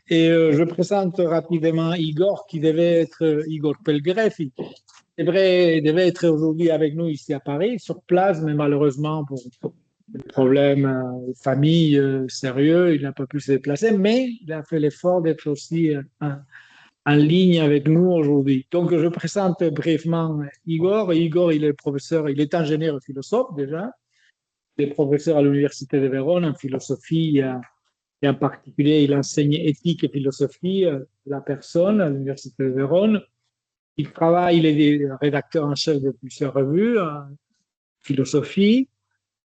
Et je présente rapidement Igor, qui devait être Igor Pelgreff. Il devait être aujourd'hui avec nous ici à Paris, sur place, mais malheureusement, pour des problèmes de famille sérieux, il n'a pas pu se déplacer, mais il a fait l'effort d'être aussi en ligne avec nous aujourd'hui. Donc, je présente brièvement Igor. Igor, il est professeur, il est ingénieur philosophe déjà. Il est professeur à l'Université de Vérone en philosophie et en particulier, il enseigne éthique et philosophie de la personne à l'Université de Vérone. Il travaille, il est rédacteur en chef de plusieurs revues en philosophie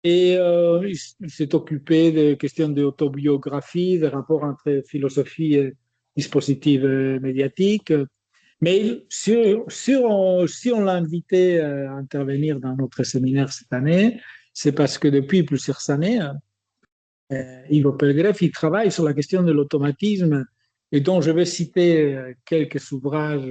et il s'est occupé des questions d'autobiographie, des rapports entre philosophie et dispositifs médiatiques. Mais si on l'a invité à intervenir dans notre séminaire cette année, c'est parce que depuis plusieurs années, Ivo Pelgreff, il travaille sur la question de l'automatisme et dont je vais citer quelques ouvrages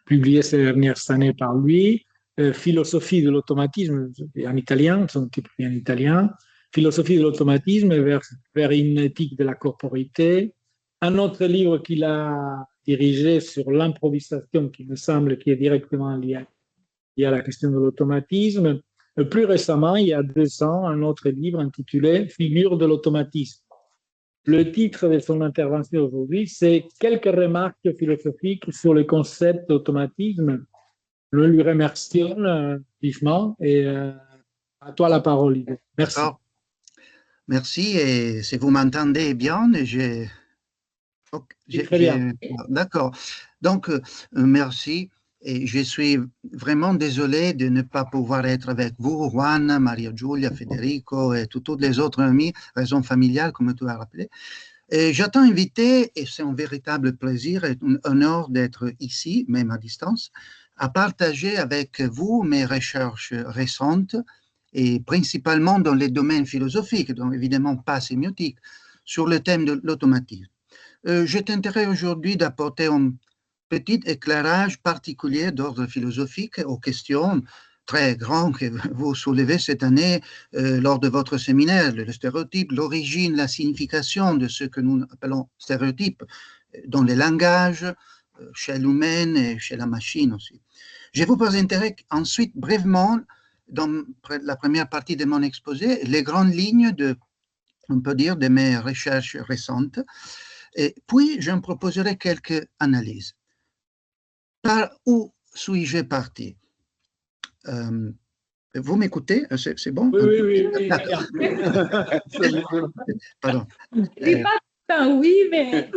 publiés ces dernières années par lui. Philosophie de l'automatisme, en italien, son titre en italien. Philosophie de l'automatisme vers une éthique de la corporité. Un autre livre qu'il a dirigé sur l'improvisation, qui me semble qui est directement lié à la question de l'automatisme. Plus récemment, il y a 2 ans, un autre livre intitulé Figure de l'automatisme. Le titre de son intervention aujourd'hui, c'est Quelques remarques philosophiques sur le concept d'automatisme. Je lui remercie vivement et à toi la parole. Merci. Alors, merci, et si vous m'entendez bien, très bien. D'accord. Donc, merci. Et je suis vraiment désolé de ne pas pouvoir être avec vous, Juan, Maria Giulia, Federico et tous les autres amis, raison familiale, comme tu as rappelé. Et j'attends invité, et c'est un véritable plaisir et un honneur d'être ici, même à distance, à partager avec vous mes recherches récentes, et principalement dans les domaines philosophiques, donc évidemment pas sémiotiques, sur le thème de l'automatisme. Je tenterai aujourd'hui d'apporter un petit éclairage particulier d'ordre philosophique aux questions très grandes que vous soulevez cette année lors de votre séminaire, le stéréotype, l'origine, la signification de ce que nous appelons stéréotypes dans les langages, chez l'humain et chez la machine aussi. Je vous présenterai ensuite brièvement, dans la première partie de mon exposé, les grandes lignes on peut dire, de mes recherches récentes. Et puis, je me proposerai quelques analyses. Par où suis-je parti? Vous m'écoutez? C'est bon? Oui. Pardon. Oui, mais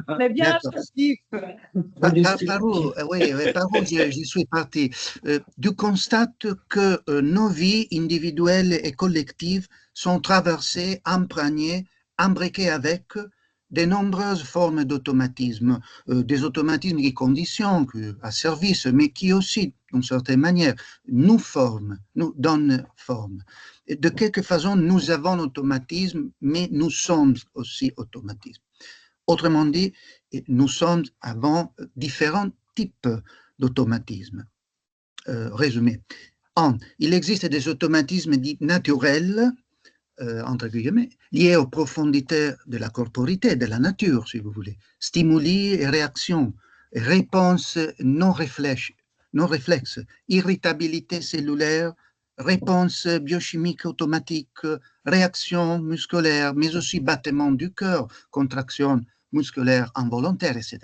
on est bien attentif. Par où je suis parti? Du constat que nos vies individuelles et collectives sont traversées, imprégnées, imbriquées avec de nombreuses formes d'automatisme, des automatismes qui conditionnent, à service, mais qui aussi, d'une certaine manière, nous forment, nous donnent forme. Et de quelque façon, nous avons l'automatisme, mais nous sommes aussi automatisme. Autrement dit, nous sommes avant différents types d'automatisme. Résumé. Il existe des automatismes dits naturels, entre guillemets, liés aux profondités de la corporité, de la nature, si vous voulez. Stimuli et réactions, réponses non réflexes, irritabilité cellulaire, réponses biochimiques automatiques, réactions musculaires, mais aussi battements du cœur, contractions musculaires involontaires, etc.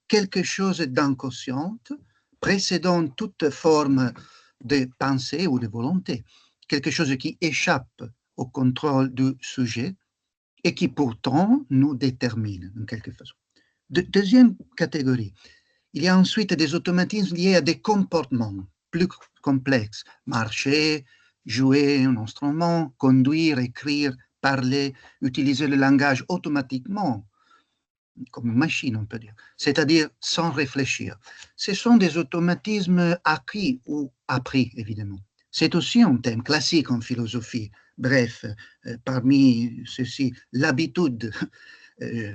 Quelque chose d'inconsciente, précédant toute forme de pensée ou de volonté, quelque chose qui échappe au contrôle du sujet et qui pourtant nous détermine en quelque façon. Deuxième catégorie, il y a ensuite des automatismes liés à des comportements plus complexes, marcher, jouer un instrument, conduire, écrire, parler, utiliser le langage automatiquement, comme une machine, on peut dire, c'est-à-dire sans réfléchir. Ce sont des automatismes acquis ou appris, évidemment. C'est aussi un thème classique en philosophie. Bref, parmi ceux-ci, l'habitude.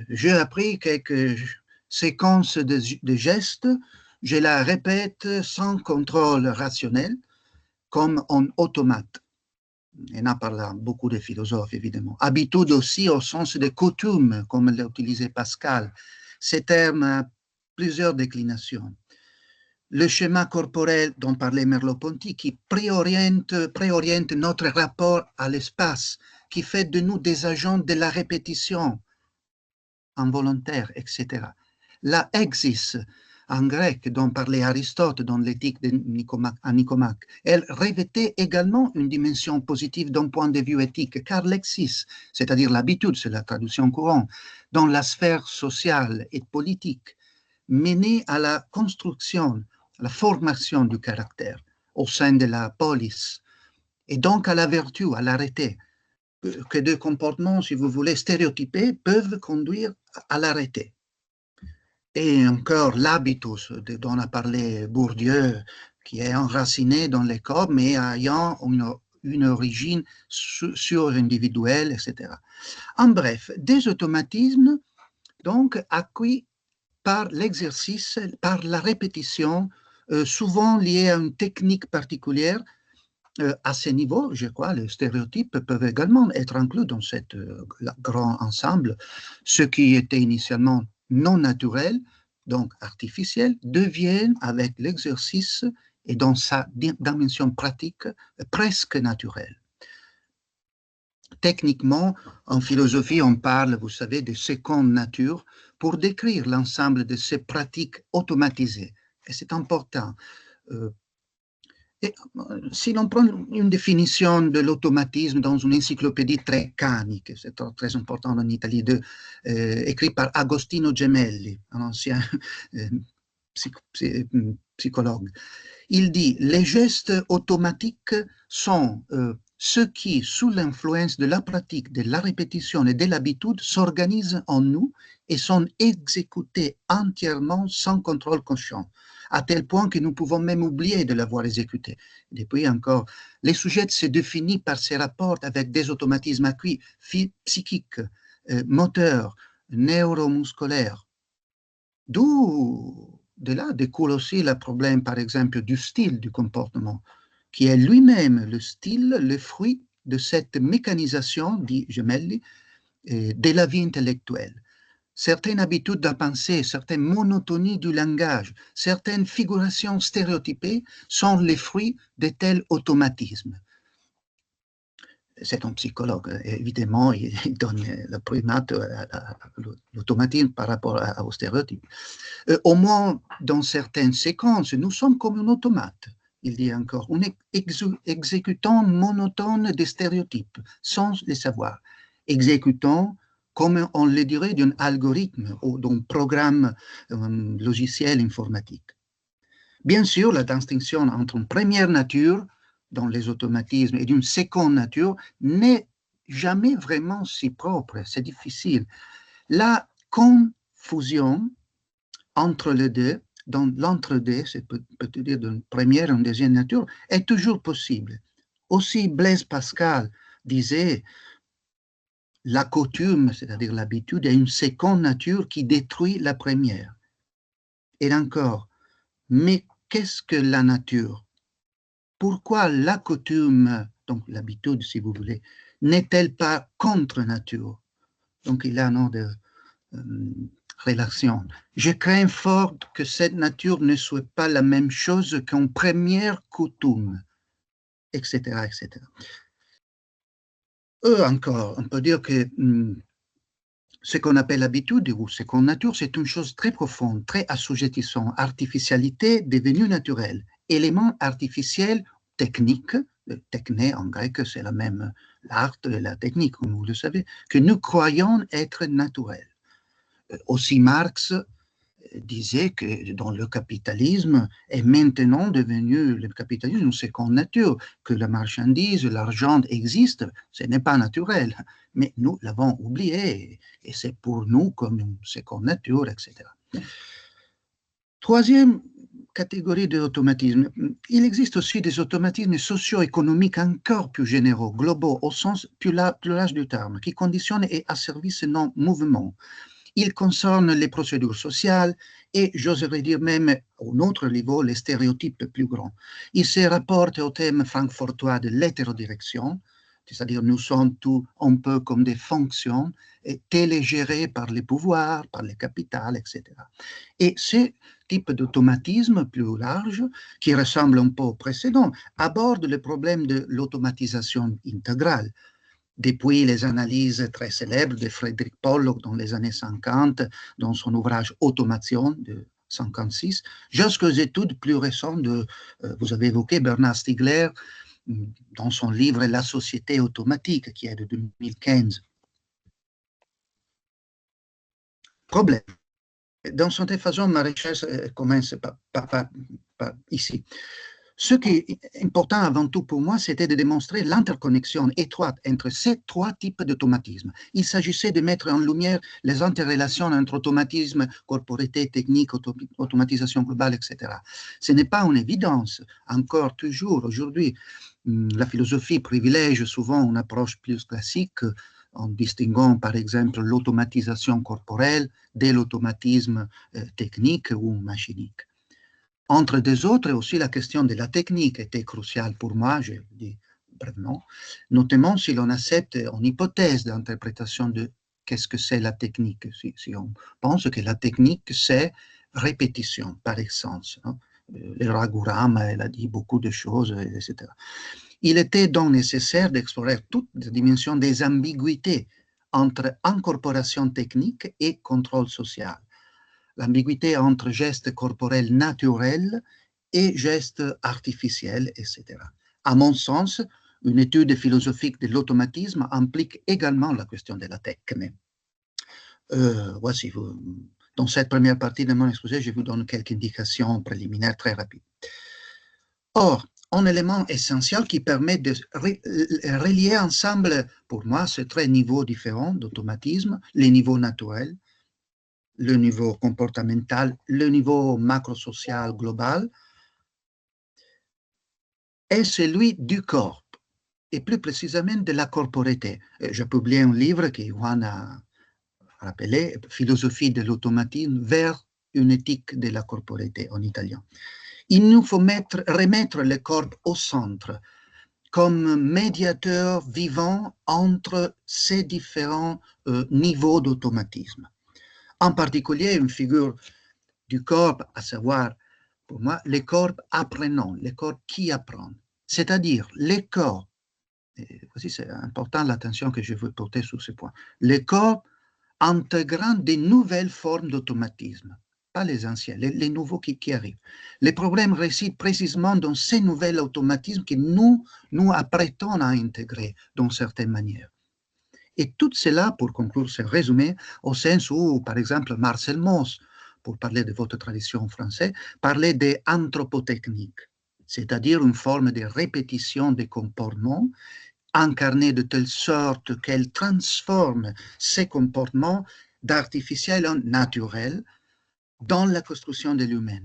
J'ai appris quelques séquences de gestes, je la répète sans contrôle rationnel, comme en automate. et en parlent beaucoup de philosophes, évidemment. Habitude aussi au sens de coutume, comme l'a utilisé Pascal. Ces termes ont plusieurs déclinations. Le schéma corporel dont parlait Merleau-Ponty, qui préoriente notre rapport à l'espace, qui fait de nous des agents de la répétition involontaire, etc. La exis, en grec, dont parlait Aristote dans l'éthique de Nicomaque, elle revêtait également une dimension positive d'un point de vue éthique, car l'exis, c'est-à-dire l'habitude, c'est la traduction courante, dans la sphère sociale et politique, menait à la construction, à la formation du caractère au sein de la police, et donc à la vertu, à l'arrêté, que des comportements, si vous voulez, stéréotypés peuvent conduire à l'arrêté. Et encore l'habitus dont a parlé Bourdieu, qui est enraciné dans les corps, mais ayant une origine sur-individuelle, etc. En bref, des automatismes, donc, acquis par l'exercice, par la répétition, souvent liés à une technique particulière. À ce niveau, je crois, les stéréotypes peuvent également être inclus dans ce grand ensemble. Ce qui était initialement non naturel, donc artificiel, deviennent avec l'exercice et dans sa dimension pratique presque naturelle. Techniquement, en philosophie, on parle, vous savez, de seconde nature pour décrire l'ensemble de ces pratiques automatisées. Et c'est important. Et si l'on prend une définition de l'automatisme dans une encyclopédie Treccani, que c'est très important en Italie, écrite par Agostino Gemelli, un ancien psychologue, il dit « Les gestes automatiques sont ceux qui, sous l'influence de la pratique, de la répétition et de l'habitude, s'organisent en nous et sont exécutés entièrement sans contrôle conscient, à tel point que nous pouvons même oublier de l'avoir exécuté. » Et puis encore, les sujets se définissent par ces rapports avec des automatismes acquis psychiques, moteurs, neuromusculaires. D'où, de là, découle aussi le problème, par exemple, du style du comportement, qui est lui-même le style, le fruit de cette mécanisation, dit Gemelli, de la vie intellectuelle. Certaines habitudes de pensée, certaines monotonies du langage, certaines figurations stéréotypées sont les fruits de tels automatismes. C'est un psychologue, évidemment, il donne le primate à l'automatisme par rapport aux stéréotypes. Au moins, dans certaines séquences, nous sommes comme un automate, il dit encore, un exécutant monotone des stéréotypes, sans les savoir, exécutant comme on le dirait d'un algorithme ou d'un programme logiciel informatique. Bien sûr, la distinction entre une première nature dans les automatismes et d'une seconde nature n'est jamais vraiment si propre, c'est difficile. La confusion entre les deux, dans l'entre-deux, c'est peut-être dire d'une première et une deuxième nature, est toujours possible. Aussi, Blaise Pascal disait la coutume, c'est-à-dire l'habitude, est une seconde nature qui détruit la première. Et encore, mais qu'est-ce que la nature? Pourquoi la coutume, donc l'habitude si vous voulez, n'est-elle pas contre nature? Donc il y a un ordre de relation. Je crains fort que cette nature ne soit pas la même chose qu'une première coutume, etc., etc. Encore, on peut dire que ce qu'on appelle habitude ou seconde nature, c'est une chose très profonde, très assujettissante. Artificialité devenue naturelle. Élément artificiel, technique, techné en grec, c'est la même, l'art et la technique, comme vous le savez, que nous croyons être naturel. Aussi Marx disait que dans le capitalisme est maintenant devenu le capitalisme une seconde nature, que la marchandise, l'argent existe, ce n'est pas naturel, mais nous l'avons oublié et c'est pour nous comme une seconde nature, etc. Troisième catégorie d'automatisme, il existe aussi des automatismes socio-économiques encore plus généraux, globaux, au sens plus large du terme, qui conditionnent et asservissent nos mouvements. Il concerne les procédures sociales et, j'oserais dire même, à un autre niveau, les stéréotypes plus grands. Il se rapporte au thème francfortois de l'hétérodirection, c'est-à-dire nous sommes tous un peu comme des fonctions télégérées par les pouvoirs, par les capitales, etc. Et ce type d'automatisme plus large, qui ressemble un peu au précédent, aborde le problème de l'automatisation intégrale. Depuis les analyses très célèbres de Frederick Pollock dans les années 50, dans son ouvrage Automation de 1956, jusqu'aux études plus récentes de, vous avez évoqué Bernard Stiegler, dans son livre La société automatique, qui est de 2015. Problème. Dans cette façon, ma recherche commence par ici. Ce qui est important avant tout pour moi, c'était de démontrer l'interconnexion étroite entre ces trois types d'automatisme. Il s'agissait de mettre en lumière les interrelations entre automatisme, corporité, technique, automatisation globale, etc. Ce n'est pas une évidence, encore toujours aujourd'hui. La philosophie privilège souvent une approche plus classique en distinguant par exemple l'automatisation corporelle de l'automatisme technique ou machinique. Entre deux autres, aussi la question de la technique était cruciale pour moi, je le dis brièvement, notamment si l'on accepte une hypothèse d'interprétation de qu'est-ce que c'est la technique. Si on pense que la technique, c'est répétition par essence. Hein. Le Raghuram, elle a dit beaucoup de choses, etc. Il était donc nécessaire d'explorer toutes les dimensions des ambiguïtés entre incorporation technique et contrôle social. L'ambiguïté entre gestes corporels naturels et gestes artificiels, etc. À mon sens, une étude philosophique de l'automatisme implique également la question de la technique. Voici, dans cette première partie de mon exposé, je vous donne quelques indications préliminaires très rapides. Or, un élément essentiel qui permet de relier ensemble, pour moi, ces trois niveaux différents d'automatisme, les niveaux naturels, le niveau comportemental, le niveau macrosocial global, est celui du corps, et plus précisément de la corporité. J'ai publié un livre que Juan a rappelé, Philosophie de l'automatisme vers une éthique de la corporité en italien. Il nous faut remettre le corps au centre, comme médiateur vivant entre ces différents niveaux d'automatisme. En particulier, une figure du corps, à savoir, pour moi, les corps apprenants, les corps qui apprennent, c'est-à-dire les corps, et voici c'est important l'attention que je veux porter sur ce point, les corps intégrant des nouvelles formes d'automatisme, pas les anciens, les nouveaux qui arrivent. Les problèmes résident précisément dans ces nouveaux automatismes que nous apprêtons à intégrer d'une certaine manière. Et tout cela, pour conclure ce résumé, au sens où, par exemple, Marcel Mauss, pour parler de votre tradition française, parlait d'anthropotechnique, c'est-à-dire une forme de répétition des comportements incarnée de telle sorte qu'elle transforme ces comportements d'artificiel en naturel dans la construction de l'humain.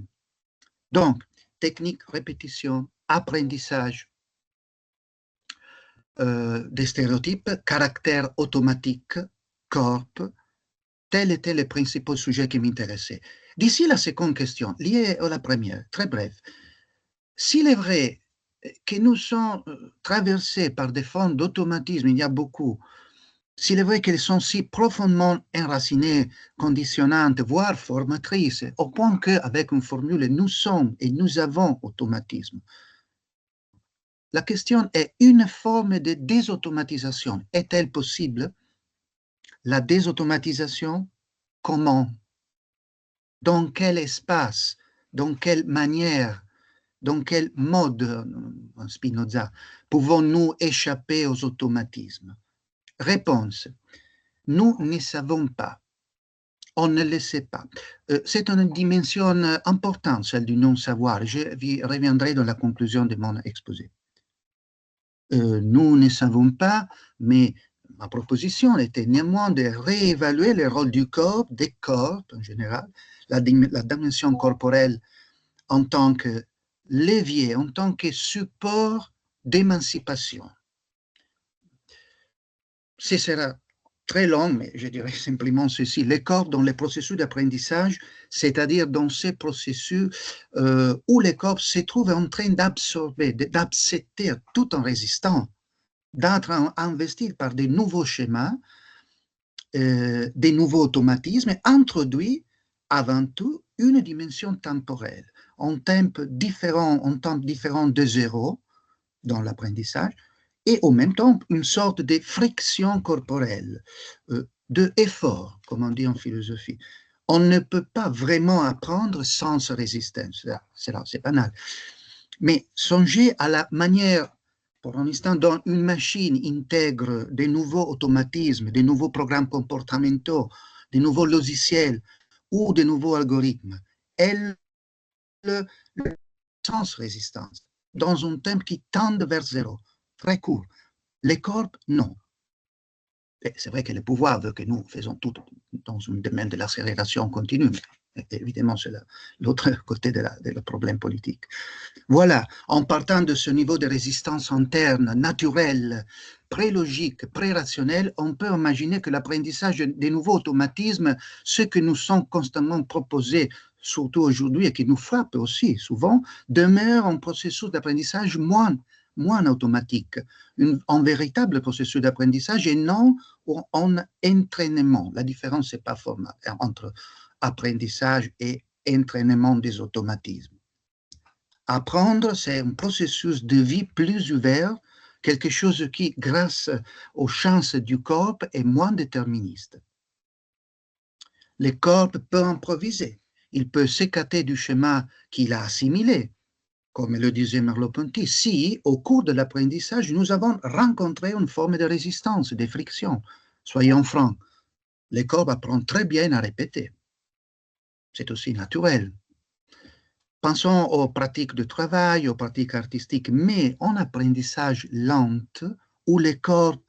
Donc, technique, répétition, apprentissage, des stéréotypes, caractère automatique, corps, tels étaient les principaux sujets qui m'intéressaient. D'ici la seconde question, liée à la première, très brève. S'il est vrai que nous sommes traversés par des formes d'automatisme, il y a beaucoup, s'il est vrai qu'elles sont si profondément enracinées, conditionnantes, voire formatrices, au point qu'avec une formule, nous sommes et nous avons automatisme. La question est, une forme de désautomatisation est-elle possible? La désautomatisation, comment? Dans quel espace? Dans quelle manière? Dans quel mode, Spinoza, pouvons-nous échapper aux automatismes? Réponse, nous ne savons pas. On ne le sait pas. C'est une dimension importante, celle du non-savoir. Je reviendrai dans la conclusion de mon exposé. Nous ne savons pas, mais ma proposition était néanmoins de réévaluer le rôle du corps, des corps en général, la dimension corporelle en tant que levier, en tant que support d'émancipation. Ce sera très long, mais je dirais simplement ceci. Les corps dans les processus d'apprentissage, c'est-à-dire dans ces processus où les corps se trouvent en train d'absorber, d'accepter tout en résistant d'être investi par des nouveaux schémas, des nouveaux automatismes, et introduit avant tout une dimension temporelle, un temps différent de zéro dans l'apprentissage, et en même temps une sorte de friction corporelle, de effort, comme on dit en philosophie. On ne peut pas vraiment apprendre sans résistance, c'est banal. Mais songez à la manière, pour un instant, dont une machine intègre des nouveaux automatismes, des nouveaux programmes comportementaux, des nouveaux logiciels ou des nouveaux algorithmes. Elle sans résistance, dans un temps qui tend vers zéro, très court. Les corps, non. C'est vrai que le pouvoir veut que nous faisons tout dans un domaine de l'accélération continue, mais évidemment, c'est l'autre côté de le problème politique. Voilà, en partant de ce niveau de résistance interne, naturelle, pré-logique, pré-rationnelle, on peut imaginer que l'apprentissage des nouveaux automatismes, ce que nous sommes constamment proposés, surtout aujourd'hui, et qui nous frappe aussi souvent, demeure un processus d'apprentissage moins automatique, un véritable processus d'apprentissage et non en entraînement. La différence n'est pas formelle entre apprentissage et entraînement des automatismes. Apprendre, c'est un processus de vie plus ouvert, quelque chose qui, grâce aux chances du corps, est moins déterministe. Le corps peut improviser, il peut s'écarter du schéma qu'il a assimilé, comme le disait Merleau-Ponty, si, au cours de l'apprentissage, nous avons rencontré une forme de résistance, de friction. Soyons francs, le corps apprend très bien à répéter. C'est aussi naturel. Pensons aux pratiques de travail, aux pratiques artistiques, mais en apprentissage lent, où le corps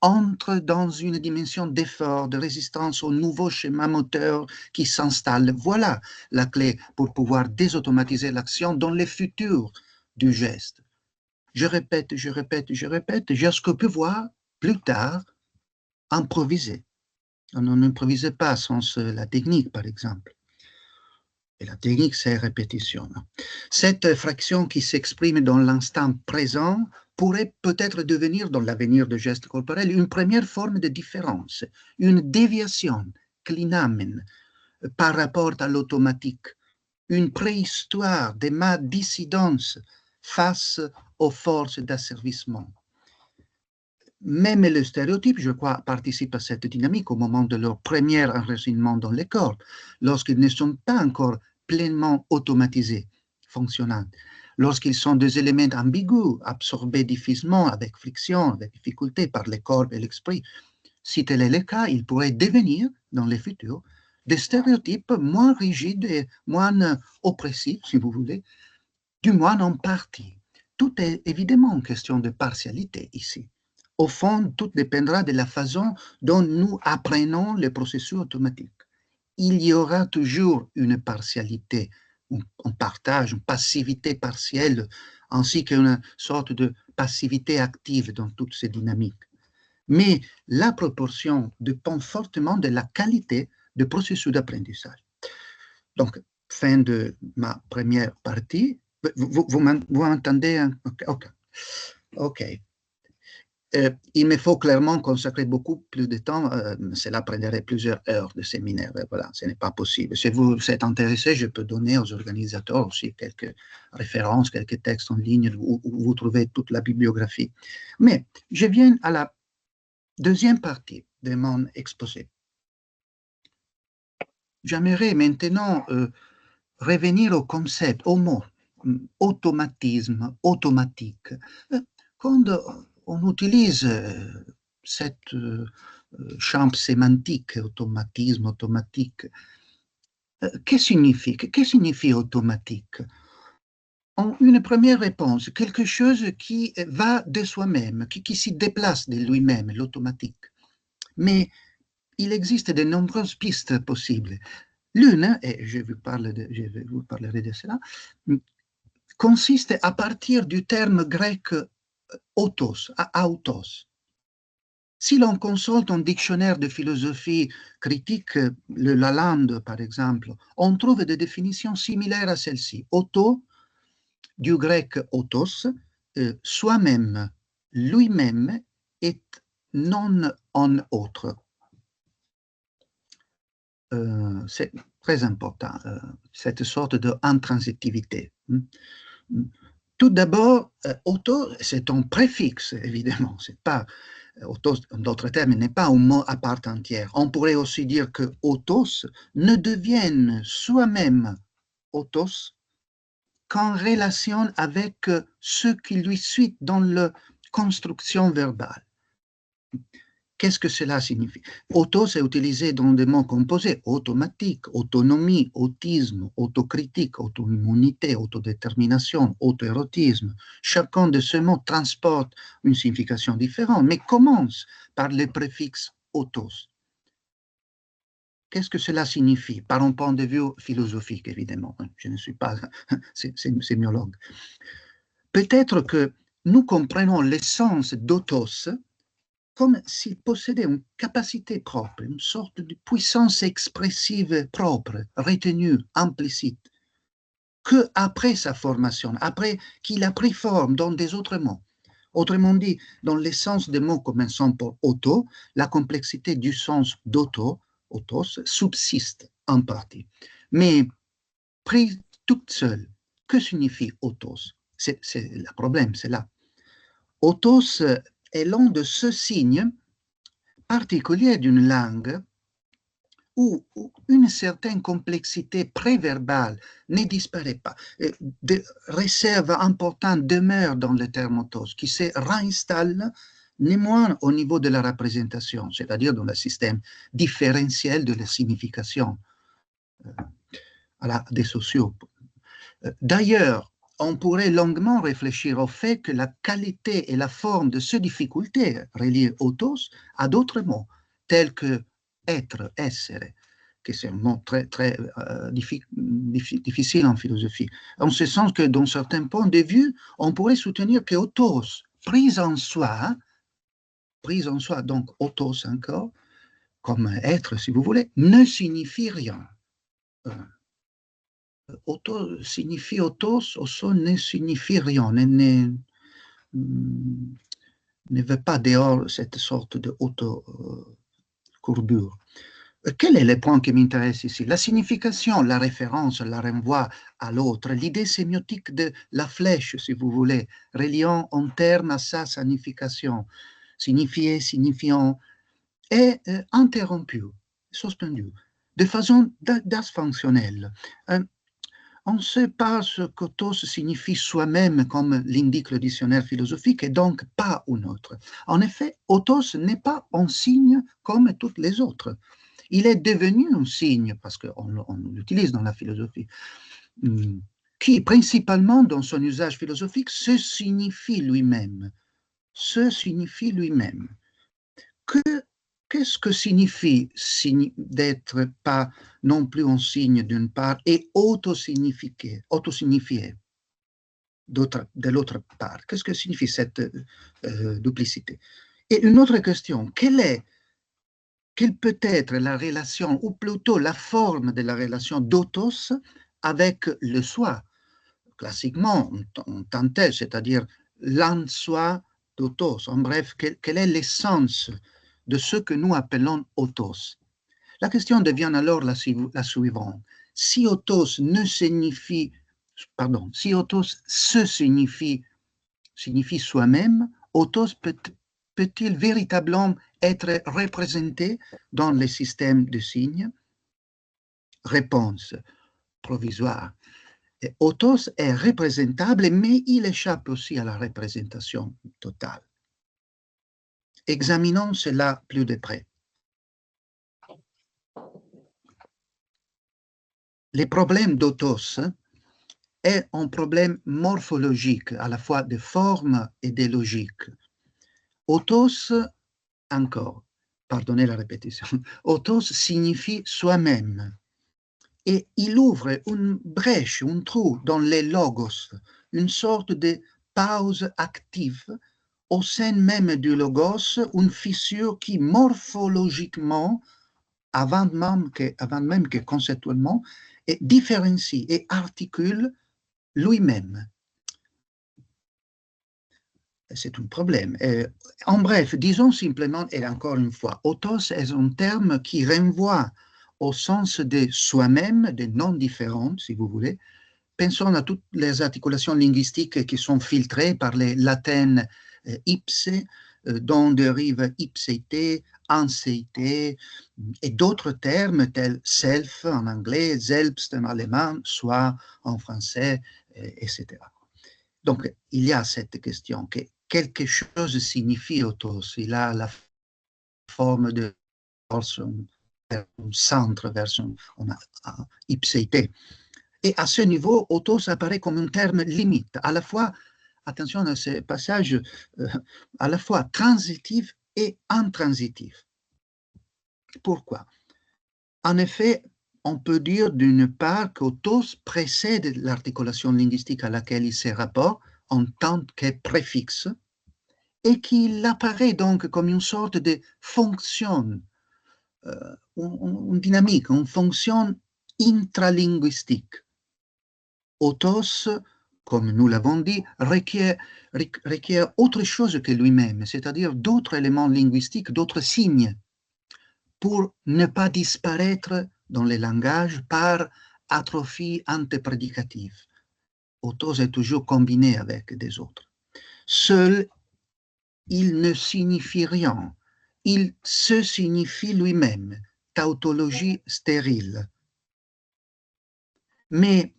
entre dans une dimension d'effort, de résistance au nouveau schéma moteur qui s'installe. Voilà la clé pour pouvoir désautomatiser l'action dans le futur du geste. Je répète, jusqu'à pouvoir, plus tard, improviser. On n'improvise pas sans la technique, par exemple. Et la technique, c'est répétition. Cette fraction qui s'exprime dans l'instant présent pourrait peut-être devenir, dans l'avenir de gestes corporels, une première forme de différence, une déviation, clinamen, par rapport à l'automatique, une préhistoire de ma dissidence face aux forces d'asservissement. Même le stéréotype, je crois, participe à cette dynamique au moment de leur premier enracinement dans les corps, lorsqu'ils ne sont pas encore pleinement automatisés, fonctionnants, lorsqu'ils sont des éléments ambigus, absorbés difficilement, avec friction, avec difficulté par le corps et l'esprit. Si tel est le cas, ils pourraient devenir, dans le futur, des stéréotypes moins rigides et moins oppressifs, si vous voulez, du moins en partie. Tout est évidemment une question de partialité ici. Au fond, tout dépendra de la façon dont nous apprenons le processus automatique. Il y aura toujours une partialité, un partage, une passivité partielle, ainsi qu'une sorte de passivité active dans toutes ces dynamiques. Mais la proportion dépend fortement de la qualité du processus d'apprentissage. Donc, fin de ma première partie. Vous m'entendez? OK. Il me faut clairement consacrer beaucoup plus de temps. Cela prendrait plusieurs heures de séminaire. Voilà, ce n'est pas possible. Si vous êtes intéressé, je peux donner aux organisateurs aussi quelques références, quelques textes en ligne où vous trouvez toute la bibliographie. Mais je viens à la deuxième partie de mon exposé. J'aimerais maintenant revenir au concept, au mot, automatisme, automatique. Quand on utilise cette champ sémantique, automatisme, automatique, que signifie automatique? Une première réponse, quelque chose qui va de soi-même, qui s'y déplace de lui-même, l'automatique. Mais il existe de nombreuses pistes possibles. L'une, et je vous parlerai de cela, consiste à partir du terme grec autos, autos. Si l'on consulte un dictionnaire de philosophie critique, le Lalande par exemple, on trouve des définitions similaires à celle-ci. Auto, du grec autos, soi-même, lui-même est non en autre. C'est très important, cette sorte d'intransitivité. Tout d'abord, auto, c'est un préfixe, évidemment. C'est pas, autos, en d'autres termes, n'est pas un mot à part entière. On pourrait aussi dire que autos ne devienne soi-même autos qu'en relation avec ce qui lui suit dans la construction verbale. Qu'est-ce que cela signifie? Autos est utilisé dans des mots composés, automatique, autonomie, autisme, autocritique, auto-immunité, autodétermination, auto-érotisme. Chacun de ces mots transporte une signification différente, mais commence par le préfixe autos. Qu'est-ce que cela signifie? Par un point de vue philosophique, évidemment. Je ne suis pas sémiologue. Peut-être que nous comprenons l'essence d'autos comme s'il possédait une capacité propre, une sorte de puissance expressive propre, retenue, implicite, qu'après sa formation, après qu'il a pris forme dans des autres mots. Autrement dit, dans l'essence des mots commençant par auto, la complexité du sens d'auto, autos, subsiste en partie. Mais prise toute seule, que signifie autos? C'est le problème, c'est là. Autos est l'un de ceux signes particulier d'une langue où une certaine complexité préverbale ne disparaît pas. Des réserves importantes demeurent dans le terme autos, qui se réinstallent néanmoins au niveau de la représentation, c'est-à-dire dans le système différentiel de la signification des sociaux. D'ailleurs, on pourrait longuement réfléchir au fait que la qualité et la forme de ces difficultés reliées au autos à d'autres mots, tels que être, essere, que c'est un mot très, très difficile en philosophie. En ce sens que, dans certains points de vue, on pourrait soutenir que autos, prise en soi, donc autos encore, comme être, si vous voulez, ne signifie rien. Auto signifie autos, auto ne signifie rien, ne veut pas dehors cette sorte de auto-courbure. Quel est le point qui m'intéresse ici? La signification, la référence, la renvoi à l'autre, l'idée sémiotique de la flèche, si vous voulez, reliant un terme à sa signification, signifié, signifiant, est interrompue, suspendue, de façon dysfonctionnelle. On ne sait pas ce qu'autos signifie soi-même, comme l'indique le dictionnaire philosophique, et donc pas un autre. En effet, autos n'est pas un signe comme toutes les autres. Il est devenu un signe, parce qu'on l'utilise dans la philosophie, qui, principalement dans son usage philosophique, se signifie lui-même. Se signifie lui-même. Qu'est-ce que signifie d'être pas non plus un signe d'une part et auto-signifié de l'autre part? Qu'est-ce que signifie cette duplicité? Et une autre question, quelle peut être la relation, ou plutôt la forme de la relation d'autos avec le soi? Classiquement, on tentait, c'est-à-dire l'en-soi d'autos. En bref, quelle est l'essence de ce que nous appelons autos? La question devient alors la suivante. Si autos se signifie soi-même, autos peut-il véritablement être représenté dans les systèmes de signes? Réponse provisoire. Autos est représentable, mais il échappe aussi à la représentation totale. Examinons cela plus de près. Le problème d'autos est un problème morphologique, à la fois de forme et de logique. Autos, encore, pardonnez la répétition, autos signifie soi-même. Et il ouvre une brèche, un trou dans les logos, une sorte de pause active au sein même du logos, une fissure qui morphologiquement, avant même que conceptuellement, différencie et articule lui-même. c'est un problème. En bref, disons simplement, et encore une fois, autos est un terme qui renvoie au sens de soi-même, de non-différent, si vous voulez. Pensons à toutes les articulations linguistiques qui sont filtrées par les latines ipse, dont dérive ipséité, anséité, et d'autres termes tels self en anglais, selbst en allemand, soi en français, etc. Donc, il y a cette question que quelque chose signifie autos. Il a la forme de force, un centre vers son ipséité. Et à ce niveau, autos apparaît comme un terme limite, à la fois, attention à ce passage, à la fois transitif et intransitif. Pourquoi? En effet, on peut dire d'une part qu'autos précède l'articulation linguistique à laquelle il se rapporte en tant que préfixe et qu'il apparaît donc comme une sorte de fonction, une dynamique, une fonction intralinguistique. Autos, comme nous l'avons dit, requiert autre chose que lui-même, c'est-à-dire d'autres éléments linguistiques, d'autres signes, pour ne pas disparaître dans les langages par atrophie antéprédicative. Autos est toujours combiné avec des autres. Seul, il ne signifie rien. Il se signifie lui-même, tautologie stérile. Mais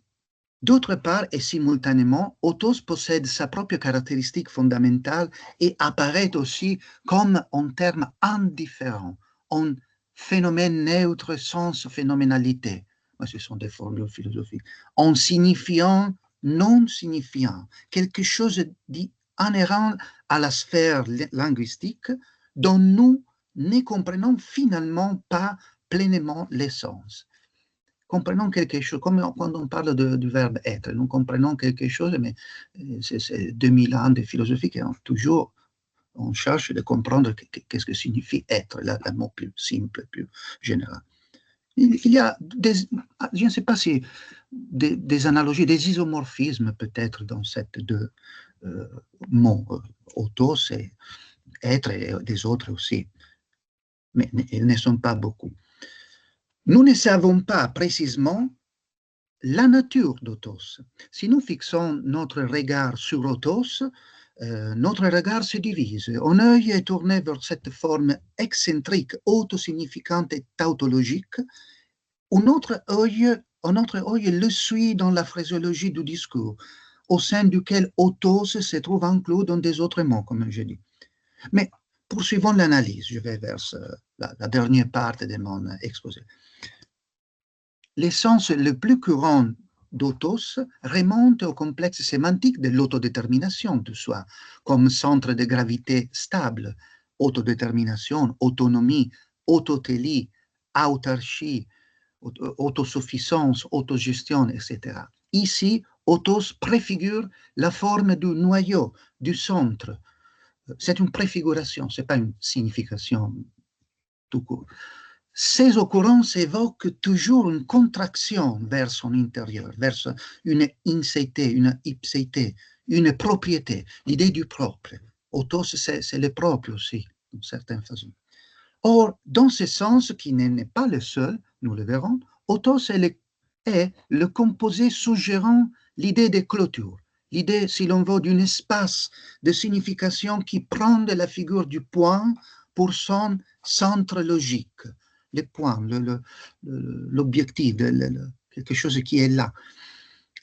d'autre part, et simultanément, autos possède sa propre caractéristique fondamentale et apparaît aussi comme un terme indifférent, un phénomène neutre sans phénoménalité. Ce sont des formules philosophiques. En signifiant, non signifiant, quelque chose d'inhérent à la sphère linguistique dont nous ne comprenons finalement pas pleinement l'essence. Comprenons quelque chose, comme quand on parle du verbe être, nous comprenons quelque chose, mais c'est 2000 ans de philosophie qui ont toujours, on cherche de comprendre qu'est-ce que signifie être, le mot plus simple, plus général. Il y a des, je ne sais pas si, des analogies, des isomorphismes peut-être dans ces deux mots, autos et être et des autres aussi, mais ils ne sont pas beaucoup. Nous ne savons pas précisément la nature d'autos. Si nous fixons notre regard sur autos, notre regard se divise. Un œil est tourné vers cette forme excentrique, autosignificante et tautologique. Un autre œil le suit dans la phraséologie du discours, au sein duquel autos se trouve inclus dans des autres mots, comme je dis. Mais poursuivons l'analyse. Je vais vers la dernière partie de mon exposé. L'essence le plus courant d'autos remonte au complexe sémantique de l'autodétermination de soi, comme centre de gravité stable, autodétermination, autonomie, autotélie, autarchie, autosuffisance, autogestion, etc. Ici, autos préfigure la forme du noyau, du centre. C'est une préfiguration, ce n'est pas une signification tout court. Ces occurrences évoquent toujours une contraction vers son intérieur, vers une incéité, une ipséité, une propriété, l'idée du propre. Autos, c'est le propre aussi, d'une certaine façon. Or, dans ce sens, qui n'est pas le seul, nous le verrons, autos est le composé suggérant l'idée de clôture, l'idée, si l'on veut, d'un espace de signification qui prend de la figure du point pour son centre logique. Le point, l'objectif, quelque chose qui est là.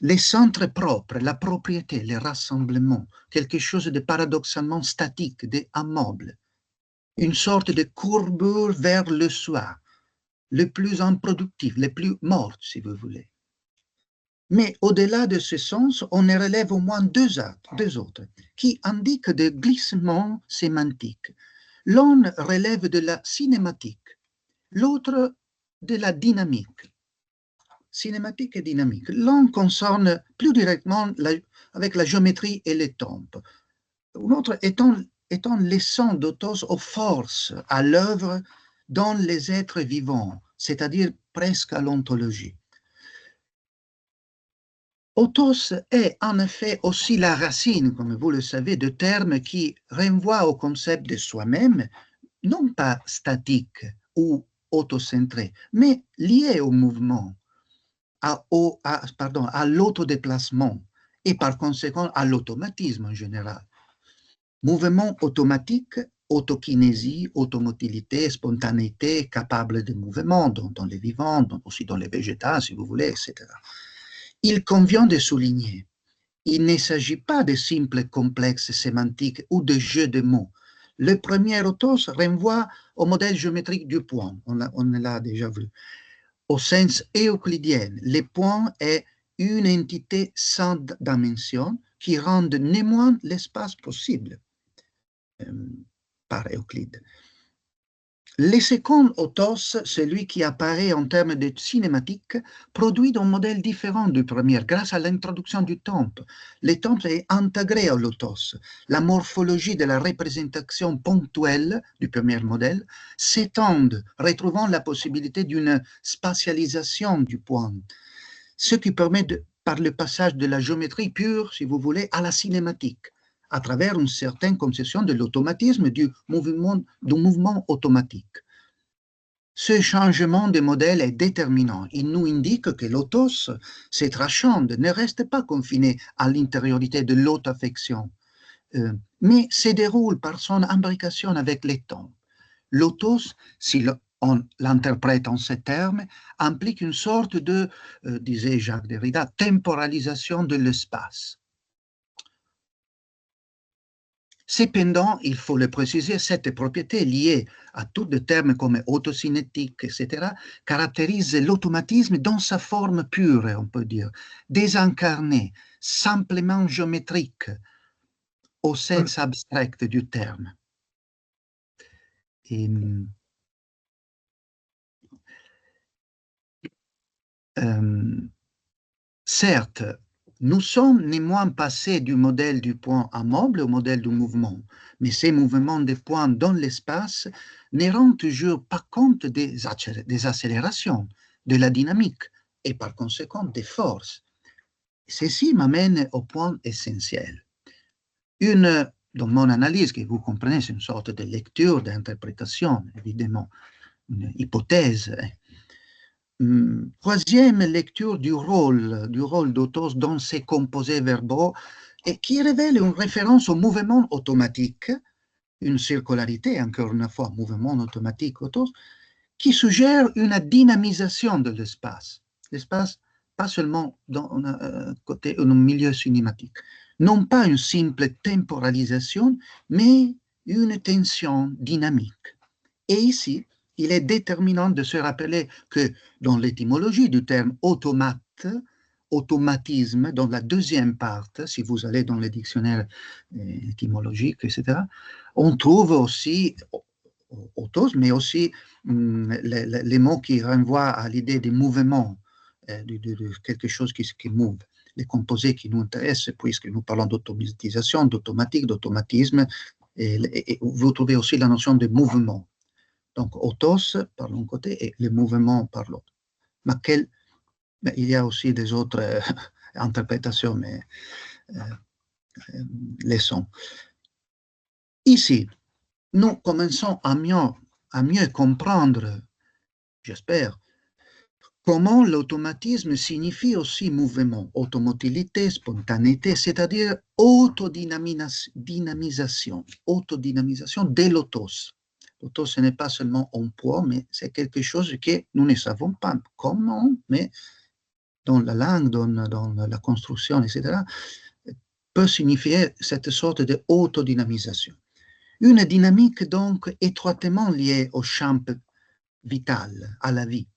Les centres propres, la propriété, le rassemblement, quelque chose de paradoxalement statique, d'immoble. Une sorte de courbure vers le soi, le plus improductif, le plus mort, si vous voulez. Mais au-delà de ce sens, on en relève au moins deux autres, qui indiquent des glissements sémantiques. L'un relève de la cinématique, l'autre de la dynamique. Cinématique et dynamique. L'un concerne plus directement avec la géométrie et les tempes. L'autre étant l'essence d'autos aux forces à l'œuvre dans les êtres vivants, c'est-à-dire presque à l'ontologie. Autos est en effet aussi la racine, comme vous le savez, de termes qui renvoient au concept de soi-même, non pas statique ou autocentré, mais lié au mouvement, à l'autodéplacement et par conséquent à l'automatisme en général. Mouvement automatique, autokinésie, automotilité, spontanéité, capable de mouvement dans les vivants, aussi dans les végétaux, si vous voulez, etc. Il convient de souligner, il ne s'agit pas de simples complexes sémantiques ou de jeux de mots. Le premier autos renvoie au modèle géométrique du point, on l'a déjà vu. Au sens euclidien, le point est une entité sans dimension qui rend néanmoins l'espace possible par Euclide. Le second autos, celui qui apparaît en termes de cinématique, produit un modèle différent du premier grâce à l'introduction du temps. Le temps est intégré à l'autos. La morphologie de la représentation ponctuelle du premier modèle s'étend, retrouvant la possibilité d'une spatialisation du point, ce qui permet, par le passage de la géométrie pure, si vous voulez, à la cinématique, à travers une certaine conception de l'automatisme du mouvement automatique. Ce changement de modèle est déterminant. Il nous indique que l'autos, cette rachande, ne reste pas confinée à l'intériorité de l'auto-affection, mais se déroule par son imbrication avec les temps. L'autos, si on l'interprète en ces termes, implique une sorte de, disait Jacques Derrida, temporalisation de l'espace. Cependant, il faut le préciser, cette propriété liée à tous les termes comme autocinétique, etc., caractérise l'automatisme dans sa forme pure, on peut dire, désincarnée, simplement géométrique, au sens abstrait du terme. Et, certes, nous sommes néanmoins passés du modèle du point immobile au modèle du mouvement, mais ces mouvements de points dans l'espace ne rendent toujours pas compte des accélérations, de la dynamique et par conséquent des forces. Ceci m'amène au point essentiel. Dans mon analyse, que vous comprenez, c'est une sorte de lecture, d'interprétation, évidemment, une hypothèse. Troisième lecture du rôle d'autos dans ses composés verbaux et qui révèle une référence au mouvement automatique, une circularité, encore une fois, mouvement automatique autos, qui suggère une dynamisation de l'espace. L'espace, pas seulement dans un milieu cinématique. Non pas une simple temporalisation, mais une tension dynamique. Et ici, il est déterminant de se rappeler que dans l'étymologie du terme automatisme, dans la deuxième partie, si vous allez dans les dictionnaires étymologiques, etc., on trouve aussi autos, mais aussi les mots qui renvoient à l'idée du mouvement, de quelque chose qui mouve, les composés qui nous intéressent, puisque nous parlons d'automatisation, d'automatique, d'automatisme, et vous trouvez aussi la notion de mouvement. Donc, autos par l'un côté et le mouvement par l'autre. Mais il y a aussi des autres interprétations, mais laissons. Ici, nous commençons à mieux comprendre, j'espère, comment l'automatisme signifie aussi mouvement, automotilité, spontanéité, c'est-à-dire autodynamisation de l'autos. L'autos, ce n'est pas seulement un poids, mais c'est quelque chose que nous ne savons pas comment, mais dans la langue, dans la construction, etc., peut signifier cette sorte d'autodynamisation. Une dynamique donc étroitement liée au champ vital, à la vie.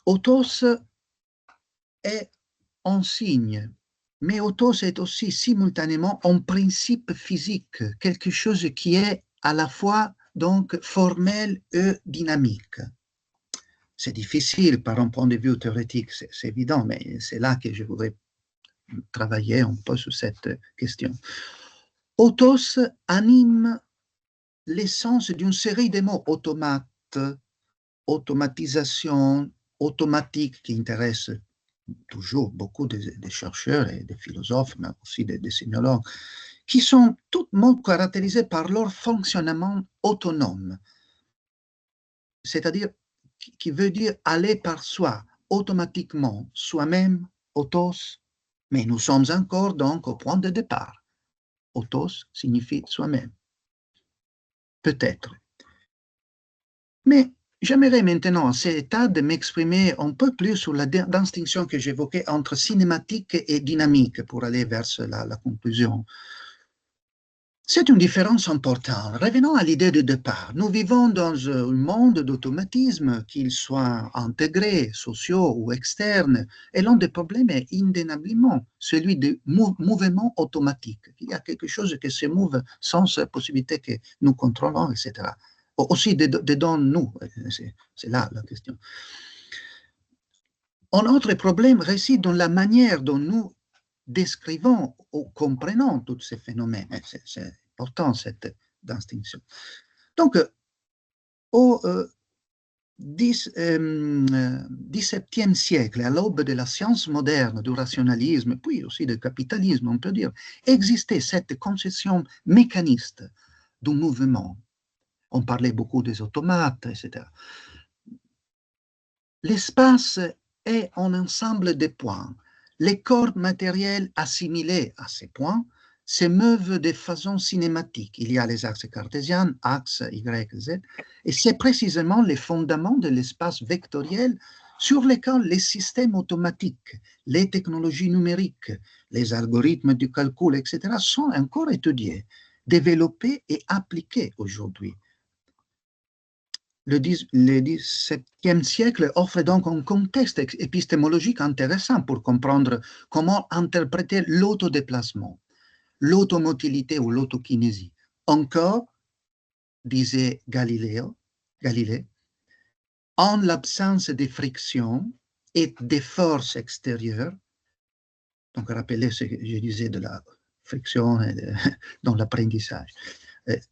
Autos est un signe, mais autos est aussi simultanément un principe physique, quelque chose qui est à la fois donc formel et dynamique. C'est difficile par un point de vue théorique, c'est évident, mais c'est là que je voudrais travailler un peu sur cette question. Autos anime l'essence d'une série de mots, automate, automatisation, automatique qui intéresse toujours beaucoup de chercheurs et des philosophes, mais aussi des sémiologues, qui sont tout le monde caractérisés par leur fonctionnement autonome, c'est-à-dire qui veut dire aller par soi, automatiquement, soi-même, autos, mais nous sommes encore donc au point de départ. Autos signifie soi-même. Peut-être. Mais j'aimerais maintenant, à cet état, de m'exprimer un peu plus sur la distinction que j'évoquais entre cinématique et dynamique pour aller vers la conclusion. C'est une différence importante. Revenons à l'idée de départ. Nous vivons dans un monde d'automatisme, qu'ils soient intégrés, sociaux ou externes, et l'un des problèmes est indéniablement celui du mouvement automatique. Il y a quelque chose qui se mouve sans possibilité que nous contrôlons, etc. Aussi dedans nous, c'est là la question. Un autre problème réside dans la manière dont nous décrivons ou comprenons tous ces phénomènes. C'est important cette distinction. Donc, au XVIIe siècle, à l'aube de la science moderne, du rationalisme, puis aussi du capitalisme, on peut dire, existait cette conception mécaniste du mouvement. On parlait beaucoup des automates, etc. L'espace est un ensemble de points. Les corps matériels assimilés à ces points se meuvent de façon cinématique. Il y a les axes cartésiens, axes Y, Z, et c'est précisément les fondements de l'espace vectoriel sur lesquels les systèmes automatiques, les technologies numériques, les algorithmes du calcul, etc., sont encore étudiés, développés et appliqués aujourd'hui. Le XVIIe siècle offre donc un contexte épistémologique intéressant pour comprendre comment interpréter l'autodéplacement, l'automotilité ou l'autokinésie. Encore, disait Galilée, en l'absence de friction et des forces extérieures, donc rappelez ce que je disais de la friction dans l'apprentissage,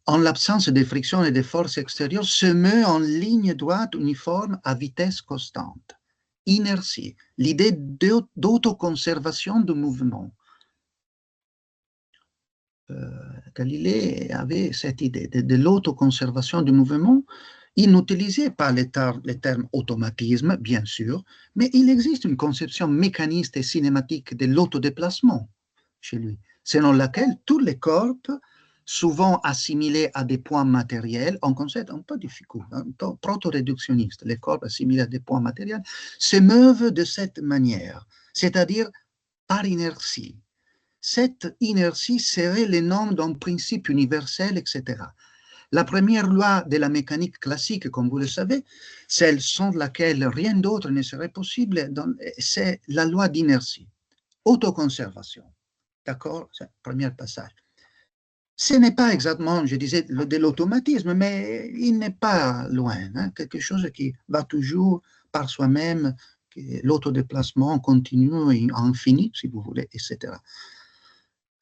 en l'absence de friction et de forces extérieures, se meut en ligne droite uniforme à vitesse constante. Inertie, l'idée d'autoconservation du mouvement. Galilée avait cette idée de l'autoconservation du mouvement. Il n'utilisait pas le terme automatisme, bien sûr, mais il existe une conception mécaniste et cinématique de l'autodéplacement chez lui, selon laquelle tous les corps, souvent assimilés à des points matériels, un concept un peu difficile, un peu proto-réductionniste, les corps assimilés à des points matériels, se meuvent de cette manière, c'est-à-dire par inertie. Cette inertie serait le nom d'un principe universel, etc. La première loi de la mécanique classique, comme vous le savez, celle sans laquelle rien d'autre ne serait possible, c'est la loi d'inertie, autoconservation. D'accord? C'est le premier passage. Ce n'est pas exactement, je disais, de l'automatisme, mais il n'est pas loin. Hein? Quelque chose qui va toujours par soi-même, l'autodéplacement continu et infini, si vous voulez, etc.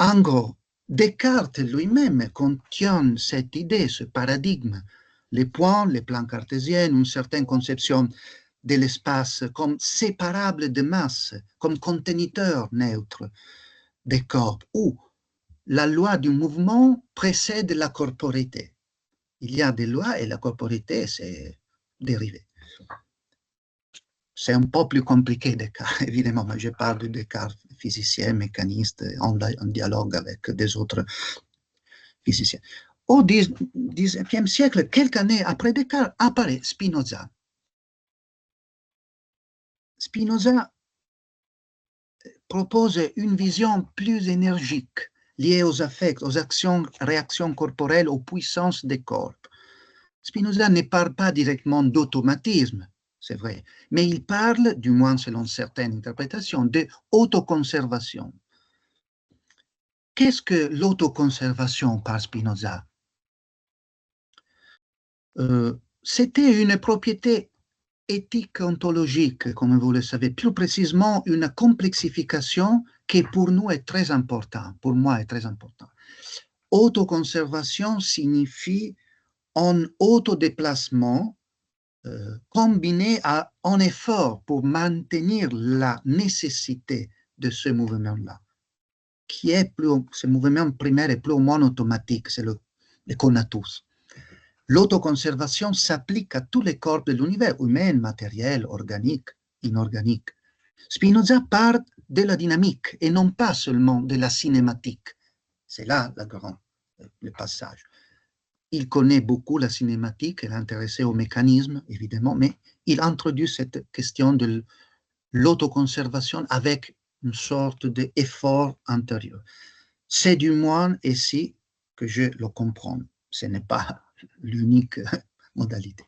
En gros, Descartes lui-même contient cette idée, ce paradigme, les points, les plans cartésiens, une certaine conception de l'espace comme séparable de masse, comme conteneur neutre des corps, où la loi du mouvement précède la corporité. Il y a des lois et la corporité, c'est dérivé. C'est un peu plus compliqué, Descartes, évidemment, mais je parle de Descartes, physicien, mécaniste, en dialogue avec des autres physiciens. Au XIXe siècle, quelques années après Descartes, apparaît Spinoza. Spinoza propose une vision plus énergique, liée aux affects, aux actions, réactions corporelles, aux puissances des corps. Spinoza ne parle pas directement d'automatisme, c'est vrai, mais il parle, du moins selon certaines interprétations, d'autoconservation. Qu'est-ce que l'autoconservation par Spinoza? C'était une propriété éthique ontologique, comme vous le savez, plus précisément une complexification qui pour nous est très importante, pour moi est très importante. Autoconservation signifie un autodéplacement combiné en effort pour maintenir la nécessité de ce mouvement-là, qui est ce mouvement primaire est plus ou moins automatique, c'est le conatus. L'autoconservation s'applique à tous les corps de l'univers, humain, matériel, organique, inorganique. Spinoza part de la dynamique et non pas seulement de la cinématique. C'est là le passage. Il connaît beaucoup la cinématique, il est intéressé au mécanisme, évidemment, mais il introduit cette question de l'autoconservation avec une sorte d'effort intérieur. C'est du moins ici que je le comprends. Ce n'est pas l'unique modalité.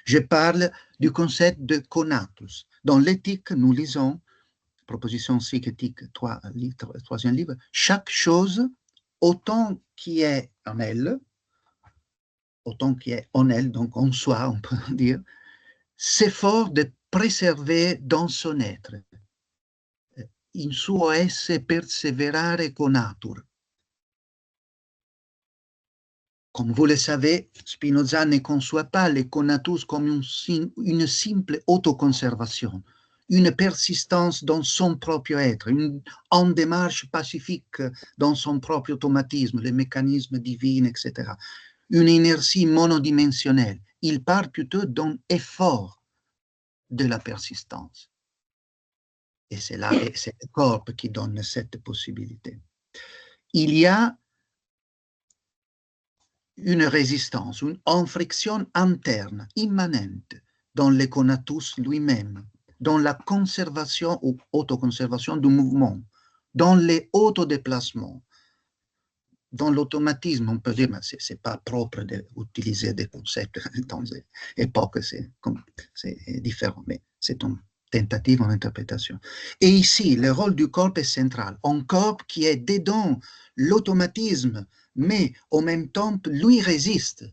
Je parle du concept de conatus. Dans l'éthique, nous lisons, proposition psychétique, troisième livre, chaque chose, autant qui est en elle, donc en soi, on peut dire, s'efforce de préserver dans son être. In suo esse perseverare conatur. Comme vous le savez, Spinoza ne conçoit pas les conatus comme une simple autoconservation, une persistance dans son propre être, en démarche pacifique dans son propre automatisme, les mécanismes divins, etc. Une inertie monodimensionnelle. Il part plutôt d'un effort de la persistance. Et c'est là, c'est le corps qui donne cette possibilité. Il y a une résistance, une friction interne, immanente, dans le conatus lui-même, dans la conservation ou autoconservation du mouvement, dans les autodéplacements, dans l'automatisme, on peut dire, mais ce n'est pas propre d'utiliser des concepts dans les époques, c'est différent, mais c'est une tentative en interprétation. Et ici, le rôle du corps est central, un corps qui est dedans l'automatisme, mais en même temps, lui résiste.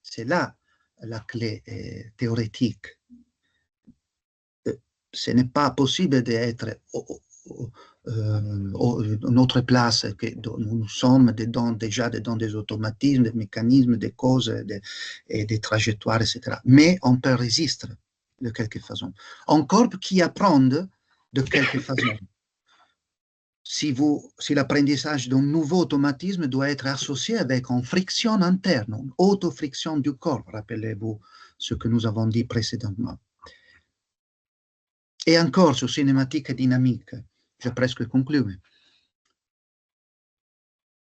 C'est là la clé théorétique. Ce n'est pas possible d'être notre place, que nous sommes déjà dedans des automatismes, des mécanismes, des causes et des trajectoires, etc. Mais on peut résister de quelque façon. Un corps qui apprend de quelque façon. Si l'apprentissage d'un nouveau automatisme doit être associé avec une friction interne, une auto-friction du corps, rappelez-vous ce que nous avons dit précédemment. Et encore sur cinématique et dynamique, j'ai presque conclu.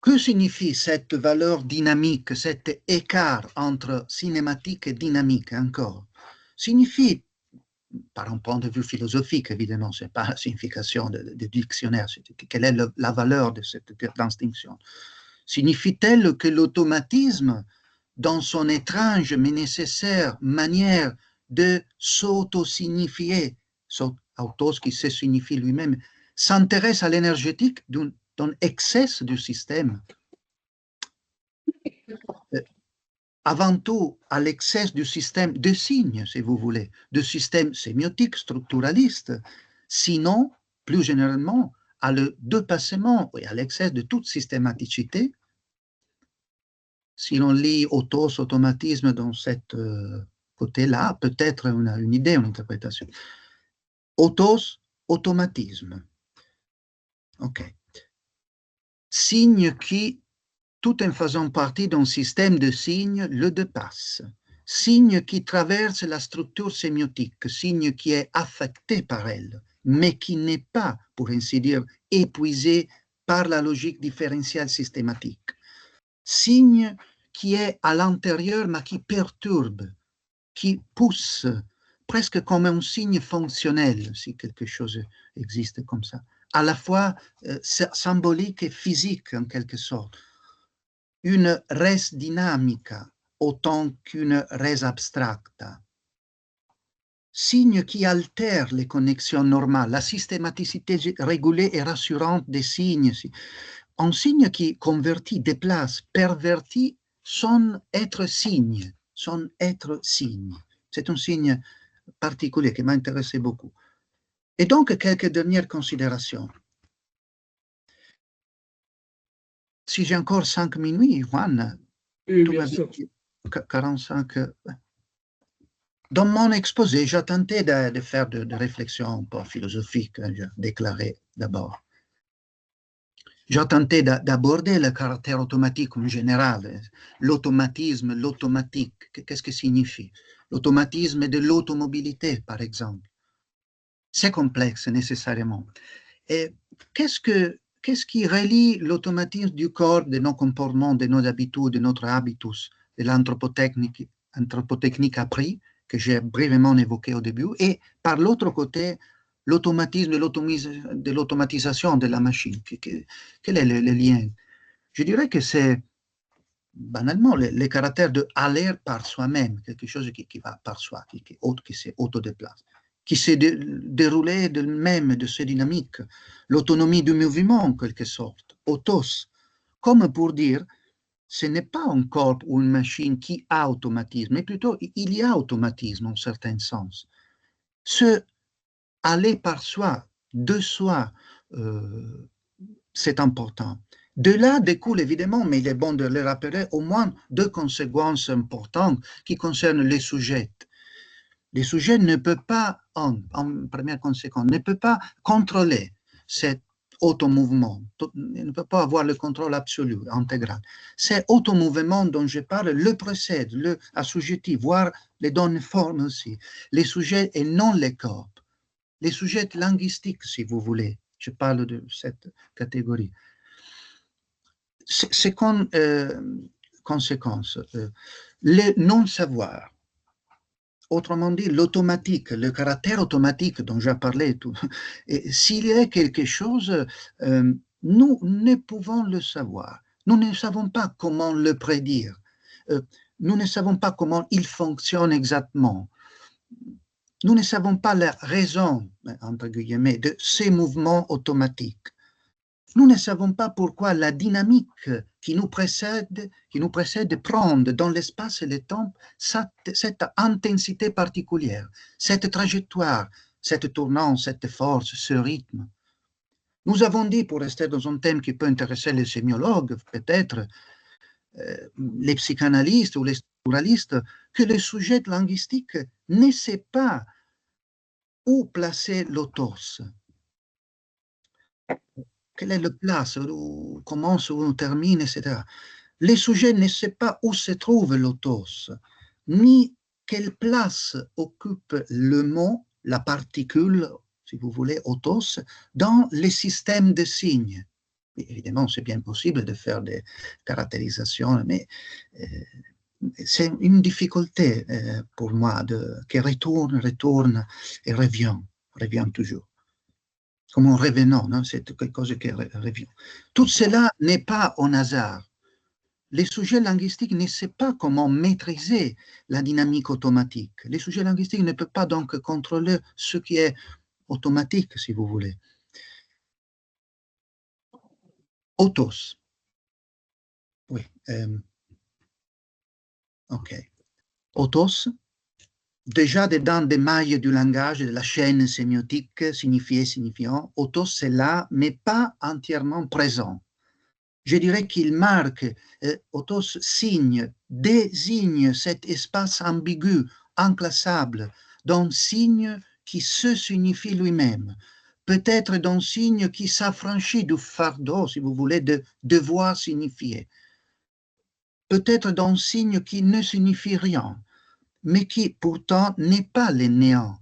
Que signifie cette valeur dynamique, cet écart entre cinématique et dynamique encore? Signifie, par un point de vue philosophique, évidemment, ce n'est pas la signification du dictionnaire, quelle est la valeur de cette distinction? Signifie-t-elle que l'automatisme, dans son étrange mais nécessaire manière de s'auto-signifier, autos qui se signifie lui-même, s'intéresse à l'énergétique d'un excès du système, avant tout à l'excès du système de signes, si vous voulez, du système sémiotique, structuraliste, sinon, plus généralement, à le dépassement et à l'excès de toute systématicité. Si l'on lit autos, automatisme dans cette côté-là, peut-être une idée, une interprétation. Autos, automatisme. OK. Signe qui, tout en faisant partie d'un système de signes, le dépasse. Signe qui traverse la structure sémiotique, signe qui est affecté par elle, mais qui n'est pas, pour ainsi dire, épuisé par la logique différentielle systématique. Signe qui est à l'intérieur, mais qui perturbe, qui pousse, presque comme un signe fonctionnel, si quelque chose existe comme ça, à la fois symbolique et physique en quelque sorte. Une res dynamica autant qu'une res abstracta. Signe qui altère les connexions normales, la systématicité régulée et rassurante des signes. Un signe qui convertit, déplace, pervertit son être signe, son être signe. C'est un signe particulier qui m'a intéressé beaucoup. Et donc, quelques dernières considérations. Si j'ai encore 5 minutes, Juan, oui, bien sûr. 45. Dans mon exposé, j'ai tenté de faire de réflexions un peu philosophiques, j'ai déclaré d'abord. J'ai tenté d'aborder le caractère automatique en général, l'automatisme, l'automatique, qu'est-ce que signifie? L'automatisme de l'automobilité, par exemple. C'est complexe nécessairement. Et qu'est-ce qui relie l'automatisme du corps, de nos comportements, de nos habitudes, de notre habitus, de l'anthropotechnique appris, que j'ai brièvement évoqué au début, et par l'autre côté, l'automatisme de l'automatisation de la machine. Quel est le lien? Je dirais que c'est banalement le caractère de aller par soi-même, quelque chose qui va par soi, qui s'autodéplace, qui s'est déroulé de même de ces dynamiques, l'autonomie du mouvement en quelque sorte, autos, comme pour dire, ce n'est pas un corps ou une machine qui a automatisme, mais plutôt il y a automatisme en certain sens. Ce aller par soi, de soi, c'est important. De là découle évidemment, mais il est bon de le rappeler, au moins deux conséquences importantes qui concernent les sujets. Les sujets ne peuvent pas, en première conséquence, ne peuvent pas contrôler cet automouvement, ne peut pas avoir le contrôle absolu, intégral. Cet automouvement dont je parle le précède, le assujettit, voire les donne forme aussi. Les sujets et non les corps. Les sujets linguistiques, si vous voulez. Je parle de cette catégorie. Seconde conséquence, le non-savoir. Autrement dit, l'automatique, le caractère automatique dont j'ai parlé, s'il y a quelque chose, nous ne pouvons le savoir. Nous ne savons pas comment le prédire. Nous ne savons pas comment il fonctionne exactement. Nous ne savons pas la raison, entre guillemets, de ces mouvements automatiques. Nous ne savons pas pourquoi la dynamique qui nous précède prend dans l'espace et le temps cette intensité particulière, cette trajectoire, cette tournance, cette force, ce rythme. Nous avons dit, pour rester dans un thème qui peut intéresser les sémiologues, peut-être les psychanalystes ou les structuralistes, que le sujet linguistique ne sait pas où placer l'autos. Quelle est la place, où commence, où on termine, etc. Le sujet ne sait pas où se trouve l'autos, ni quelle place occupe le mot, la particule, si vous voulez, autos, dans les systèmes de signes. Évidemment, c'est bien possible de faire des caractérisations, mais c'est une difficulté pour moi qui retourne et revient toujours. Comme un revenant, non? C'est quelque chose qui revient. Tout cela n'est pas un hasard. Les sujets linguistiques ne savent pas comment maîtriser la dynamique automatique. Les sujets linguistiques ne peuvent pas donc contrôler ce qui est automatique, si vous voulez. Autos. Oui. OK. Autos, déjà dans des mailles du langage, de la chaîne sémiotique, signifié, signifiant, autos, c'est là, mais pas entièrement présent. Je dirais qu'il marque, autos signe, désigne cet espace ambigu, inclassable, d'un signe qui se signifie lui-même, peut-être d'un signe qui s'affranchit du fardeau, si vous voulez, de devoir signifier, peut-être d'un signe qui ne signifie rien, mais qui pourtant n'est pas le néant.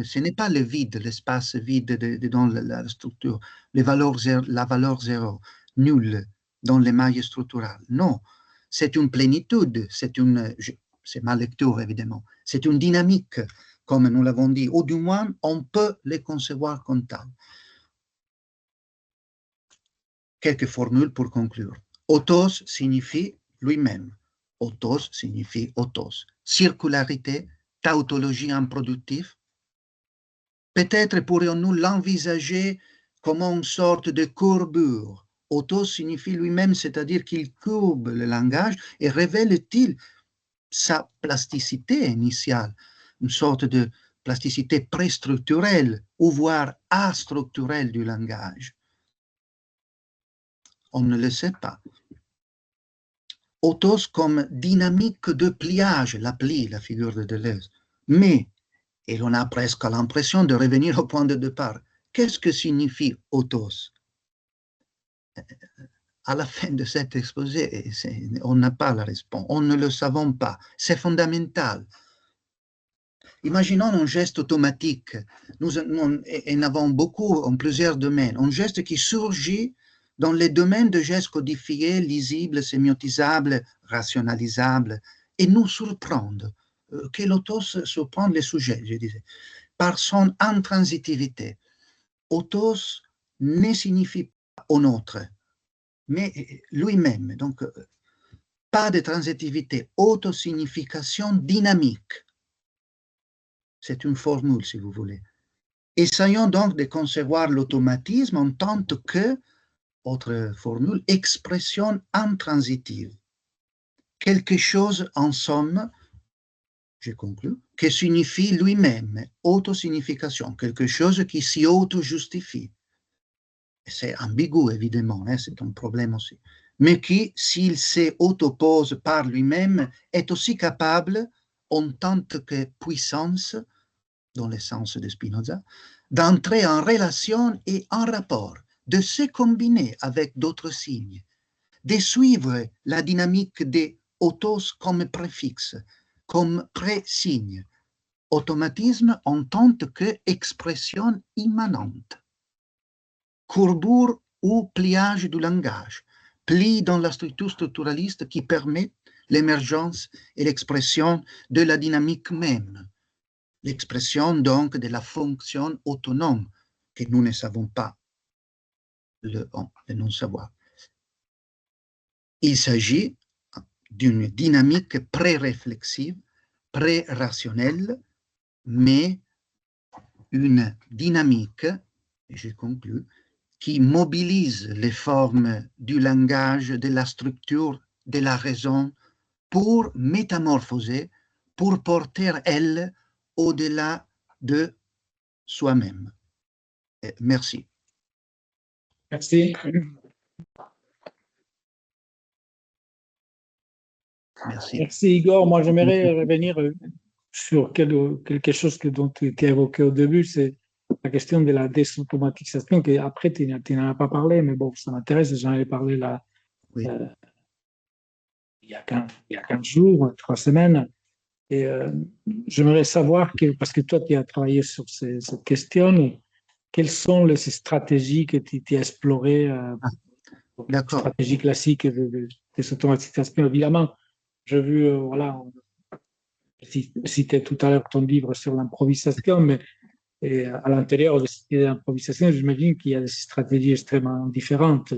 Ce n'est pas le vide, l'espace vide dans la structure, la valeur zéro, nulle dans les mailles structurales. Non, c'est une plénitude, c'est ma lecture évidemment, c'est une dynamique, comme nous l'avons dit, ou du moins on peut les concevoir comme telles. Quelques formules pour conclure. Autos signifie lui-même. Autos signifie autos. Circularité, tautologie improductive. Peut-être pourrions-nous l'envisager comme une sorte de courbure. Autos signifie lui-même, c'est-à-dire qu'il courbe le langage et révèle-t-il sa plasticité initiale, une sorte de plasticité préstructurelle ou voire astructurelle du langage. On ne le sait pas. Autos comme dynamique de pliage, la plie, la figure de Deleuze, Mais, et l'on a presque l'impression de revenir au point de départ, qu'est-ce que signifie autos? À la fin de cet exposé, on n'a pas la réponse, on ne le savons pas, c'est fondamental. Imaginons un geste automatique, nous en avons beaucoup en plusieurs domaines, un geste qui surgit dans les domaines de gestes codifiés, lisibles, sémiotisables, rationalisables, et nous surprendre, que l'autos surprend les sujets, je disais, par son intransitivité. Autos ne signifie pas un autre, mais lui-même. Donc, pas de transitivité, autosignification dynamique. C'est une formule, si vous voulez. Essayons donc de concevoir l'automatisme en tant que, autre formule, expression intransitive. Quelque chose, en somme, je conclus, qui signifie lui-même, autosignification, quelque chose qui s'y auto-justifie. C'est ambigu, évidemment, hein, c'est un problème aussi. Mais qui, s'il s'autopose par lui-même, est aussi capable, en tant que puissance, dans le sens de Spinoza, d'entrer en relation et en rapport, de se combiner avec d'autres signes, de suivre la dynamique des autos comme préfixe, comme pré-signe, automatisme en tant qu'expression immanente. Courbure ou pliage du langage, pli dans la structure structuraliste qui permet l'émergence et l'expression de la dynamique même, l'expression donc de la fonction autonome que nous ne savons pas le non-savoir. Il s'agit d'une dynamique pré-réflexive, pré-rationnelle, mais une dynamique, et je conclus, qui mobilise les formes du langage, de la structure, de la raison, pour métamorphoser, pour porter elle au-delà de soi-même. Merci. Merci. Merci. Merci Igor. Moi, j'aimerais revenir sur quelque chose dont tu as évoqué au début, c'est la question de la désautomatisation, que après tu n'en as pas parlé, mais bon, ça m'intéresse, j'en ai parlé là, Oui. il y a 15 jours, 3 semaines, et j'aimerais savoir, parce que toi tu as travaillé sur cette question, quelles sont les stratégies que tu as explorées, D'accord. stratégies classiques de désautomatisation, évidemment. J'ai vu, voilà, je citais tout à l'heure ton livre sur l'improvisation, mais et à l'intérieur de cette improvisation, j'imagine qu'il y a des stratégies extrêmement différentes.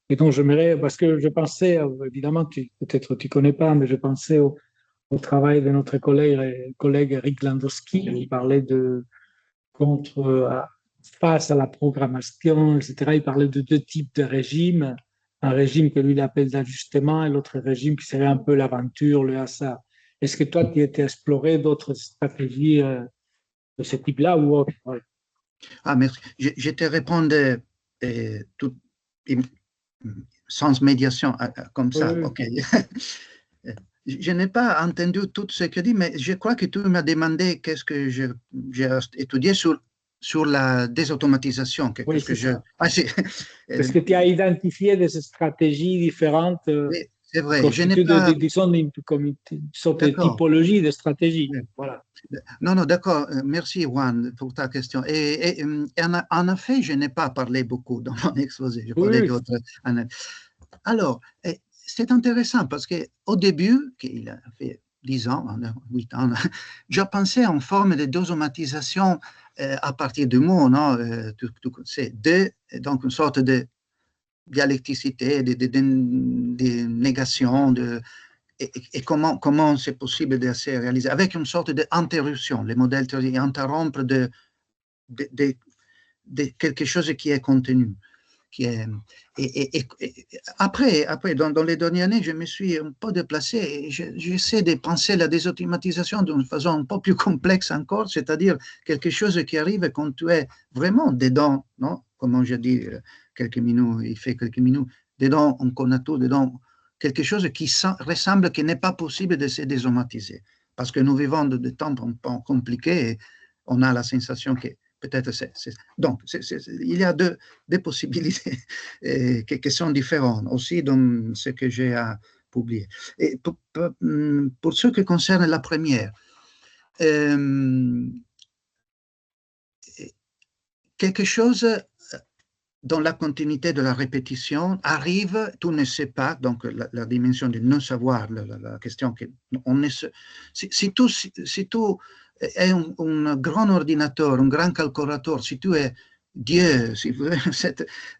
Et donc, j'aimerais, parce que je pensais, évidemment, peut-être tu ne connais pas, mais je pensais au travail de notre collègue Eric Landowski, qui parlait de face à la programmation, etc. Il parlait de 2 types de régimes. Un régime que lui il appelle d'ajustement et l'autre régime qui serait un peu l'aventure, le hasard. Est-ce que toi, tu as exploré d'autres stratégies de ce type-là ou autre? Ah, merci. Je te répondais tout, sans médiation, comme ça. Oui. OK. Je n'ai pas entendu tout ce que tu dis, mais je crois que tu m'as demandé qu'est-ce que j'ai étudié sur la désautomatisation. Oui, que je... Est-ce que tu as identifié des stratégies différentes Oui, c'est vrai. Je n'ai constituées pas... disons, comme une sorte de typologie de stratégie. Oui. Voilà. Non, d'accord. Merci, Juan, pour ta question. Et en effet, je n'ai pas parlé beaucoup dans mon exposé. Je parlais d'autres. Alors, c'est intéressant parce qu'au début, qu'il a fait 10 ans, 8 ans, je pensais en forme de désautomatisation à partir du mot, non? C'est donc une sorte de dialecticité, de négation, et comment c'est possible de se réaliser avec une sorte d'interruption, les modèles théoriques, interrompre de quelque chose qui est contenu. Et après dans les dernières années, je me suis un peu déplacé et j'essaie de penser la désautomatisation d'une façon un peu plus complexe encore, c'est-à-dire quelque chose qui arrive quand tu es vraiment dedans, non? Comme je dis quelques minutes, il fait quelques minutes, dedans, on connaît tout, dedans, quelque chose qui ressemble, qui n'est pas possible de se désautomatiser. parce que nous vivons des temps un peu compliqués et on a la sensation que peut-être Donc, il y a deux possibilités qui sont différentes aussi dans ce que j'ai à publier. Et pour ce qui concerne la première, quelque chose dans la continuité de la répétition arrive, tu ne sais pas, donc la dimension de ne savoir, la question que on est, si tu es un grand ordinateur, un grand calculateur, si tu es Dieu, si vous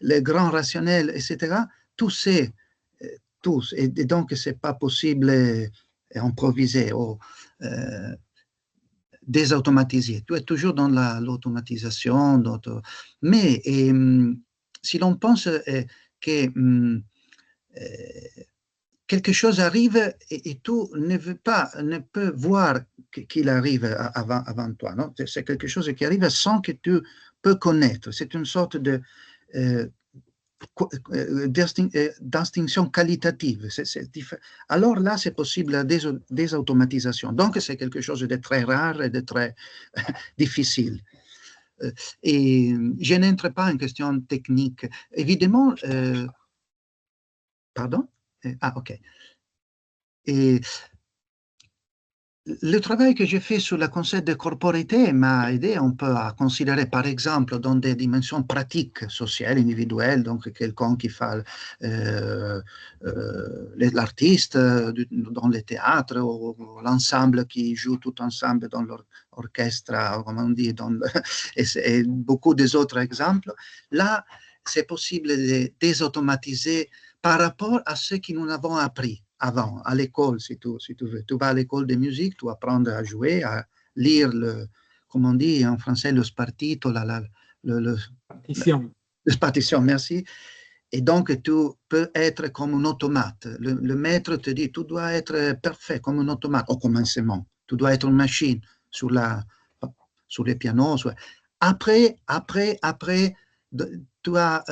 le grand rationnel, etc., tu sais tous, et donc c'est pas possible improviser ou désautomatiser. Tu es toujours dans l'automatisation, mais si l'on pense que quelque chose arrive et tu ne peux voir qu'il arrive avant toi. C'est quelque chose qui arrive sans que tu peux connaître. C'est une sorte de distinction qualitative. Alors là, c'est possible la désautomatisation. Donc, c'est quelque chose de très rare et de très difficile. Et je n'entre pas en question technique. Évidemment, pardon? Ah, ok. Et le travail que j'ai fait sur le concept de corporité m'a aidé un peu à considérer, par exemple, dans des dimensions pratiques, sociales, individuelles, donc quelqu'un qui fait l'artiste dans le théâtre, ou l'ensemble qui joue tout ensemble dans l'orchestre, comme on dit, et beaucoup des autres exemples. Là, c'est possible de désautomatiser par rapport à ce que nous avons appris avant, à l'école, si tu veux. Tu vas à l'école de musique, tu apprends à jouer, à lire, comme on dit en français, le spartito, le spartition, merci. Et donc, tu peux être comme un automate. Le maître te dit, tu dois être parfait comme un automate au commencement. Tu dois être une machine sur les pianos. Après, tu as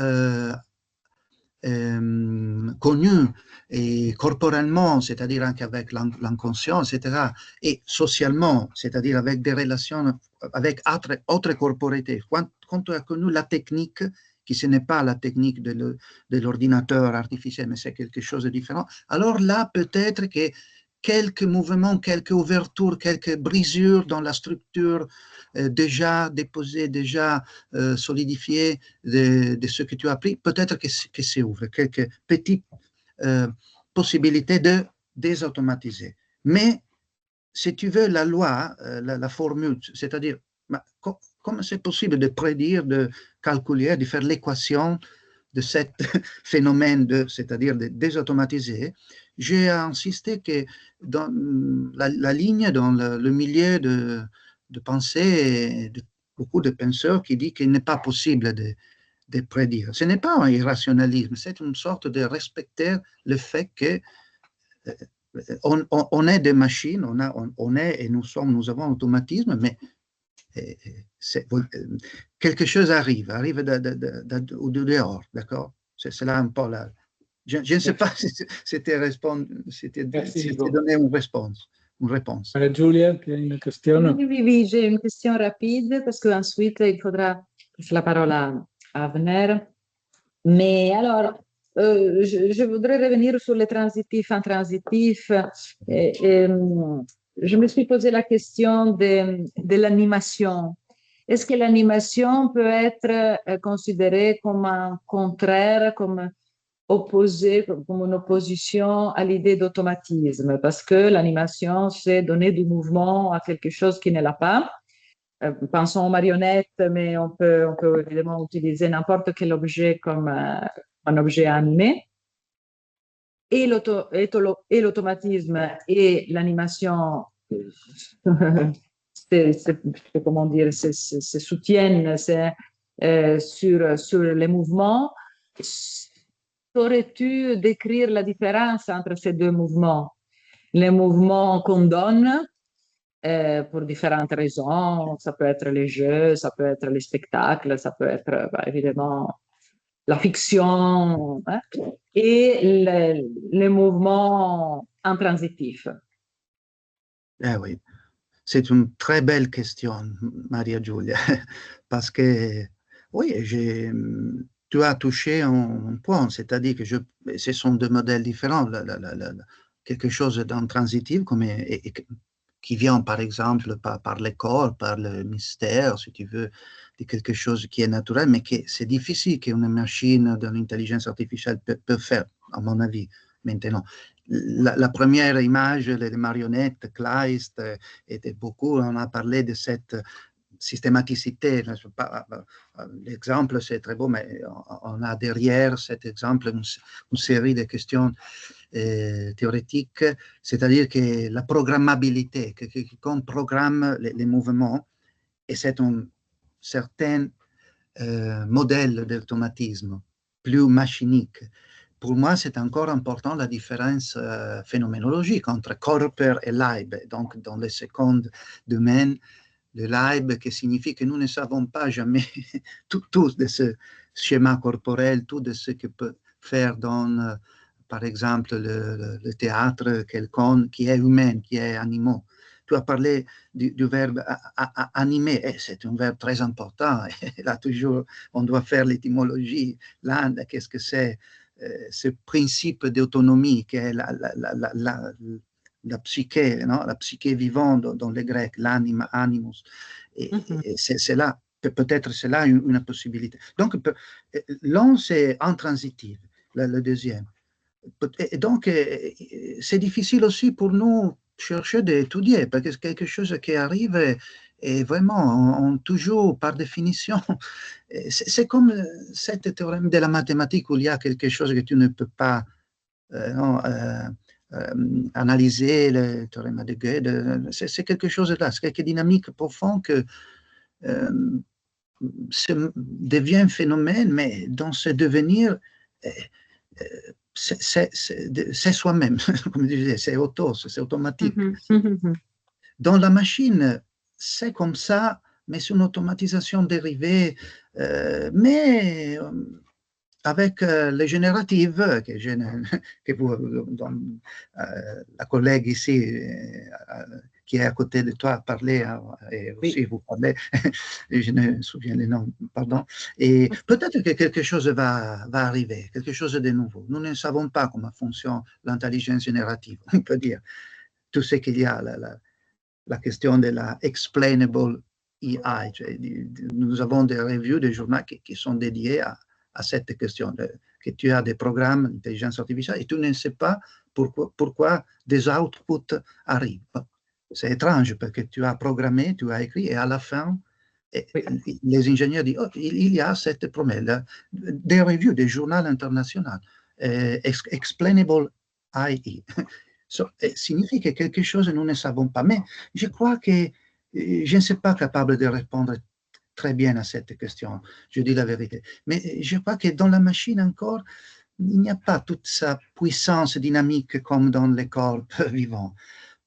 connu et corporellement, c'est-à-dire avec l'inconscient, etc., et socialement, c'est-à-dire avec des relations avec autres corporités. Quand tu as connu la technique, qui ce n'est pas la technique de l'ordinateur artificiel, mais c'est quelque chose de différent, alors là, peut-être que quelques mouvements, quelques ouvertures, quelques brisures dans la structure déjà déposée, déjà solidifiée de ce que tu as appris, peut-être que s'ouvre quelques petites possibilités de désautomatiser. Mais si tu veux la loi, la formule, c'est-à-dire comment c'est possible de prédire, de calculer, de faire l'équation de ce phénomène, c'est-à-dire de désautomatiser, j'ai insisté que dans la ligne, dans le milieu de pensée, de beaucoup de penseurs qui disent qu'il n'est pas possible de prédire. Ce n'est pas un irrationalisme, c'est une sorte de respecter le fait que on est des machines, on est et nous avons un automatisme, mais quelque chose arrive au dehors, d'accord? C'est là un peu là. Je ne sais pas si c'était donné une réponse. Giulia, tu as une question? Oui, j'ai une question rapide parce qu'ensuite il faudra passer la parole à Avner. Mais alors, je voudrais revenir sur les transitifs, intransitifs. Je me suis posé la question de l'animation. Est-ce que l'animation peut être considérée comme un contraire, comme opposé, comme une opposition à l'idée d'automatisme? Parce que l'animation, c'est donner du mouvement à quelque chose qui ne l'a pas. Pensons aux marionnettes, mais on peut évidemment utiliser n'importe quel objet comme un objet animé. Et l'automatisme et l'animation, comment dire, se soutiennent sur les mouvements. Saurais-tu décrire la différence entre ces deux mouvements? Les mouvements qu'on donne, pour différentes raisons, ça peut être les jeux, ça peut être les spectacles, ça peut être évidemment la fiction, hein, et les mouvements intransitifs. Eh oui, c'est une très belle question, Maria Giulia, parce que, oui, tu as touché un point, c'est-à-dire que ce sont deux modèles différents. Quelque chose d'intransitif qui vient, par exemple, par le corps, par le mystère, si tu veux, de quelque chose qui est naturel, mais que c'est difficile qu'une machine de l'intelligence artificielle peut faire, à mon avis, maintenant. La première image, les marionnettes, Kleist, était beaucoup, on a parlé de cette systématicité. L'exemple, c'est très beau, mais on a derrière cet exemple une série de questions théorétiques, c'est-à-dire que la programmabilité, qu'on programme les mouvements, et c'est un certain modèle d'automatisme plus machinique. Pour moi, c'est encore important la différence phénoménologique entre corper et Leib. Donc, dans le second domaine, le Leib, qui signifie que nous ne savons pas jamais tout de ce schéma corporel, tout de ce que peut faire dans, par exemple, le théâtre, quelqu'un qui est humain, qui est animal. Tu as parlé du verbe animer, et c'est un verbe très important. Et là, toujours, on doit faire l'étymologie. L'Inde, qu'est-ce que c'est? Ce principe d'autonomie qui est la psyché, no? La psyché vivante dans le grec, l'anima, animus. Et c'est là, peut-être c'est là une possibilité. Donc, l'un, c'est intransitif, le deuxième. Et donc, c'est difficile aussi pour nous chercher d'étudier, parce que c'est quelque chose qui arrive et vraiment, on toujours, par définition, c'est comme cette théorème de la mathématique où il y a quelque chose que tu ne peux pas non, analyser, le théorème de Gödel, c'est quelque chose là, c'est quelque dynamique profond que devient un phénomène, mais dans ce devenir, c'est soi-même, comme je disais, c'est c'est automatique. Dans la machine, c'est comme ça, mais c'est une automatisation dérivée, mais avec les génératives que vous, la collègue ici qui est à côté de toi parlait, et aussi vous parlez, je ne me souviens les noms, pardon, et peut-être que quelque chose va arriver, quelque chose de nouveau. Nous ne savons pas comment fonctionne l'intelligence générative, on peut dire. Tout ce qu'il y a, la question de la explainable AI. Nous avons des revues, des journaux qui sont dédiés à cette question, que tu as des programmes d'intelligence artificielle et tu ne sais pas pourquoi des outputs arrivent. C'est étrange parce que tu as programmé, tu as écrit et à la fin, les ingénieurs disent, oh, il y a cette promesse, des revues, des journaux internationaux, explainable AI. Signifie que quelque chose nous ne savons pas. Mais je crois que je ne suis pas capable de répondre très bien à cette question, je dis la vérité. Mais je crois que dans la machine encore, il n'y a pas toute sa puissance dynamique comme dans les corps vivants.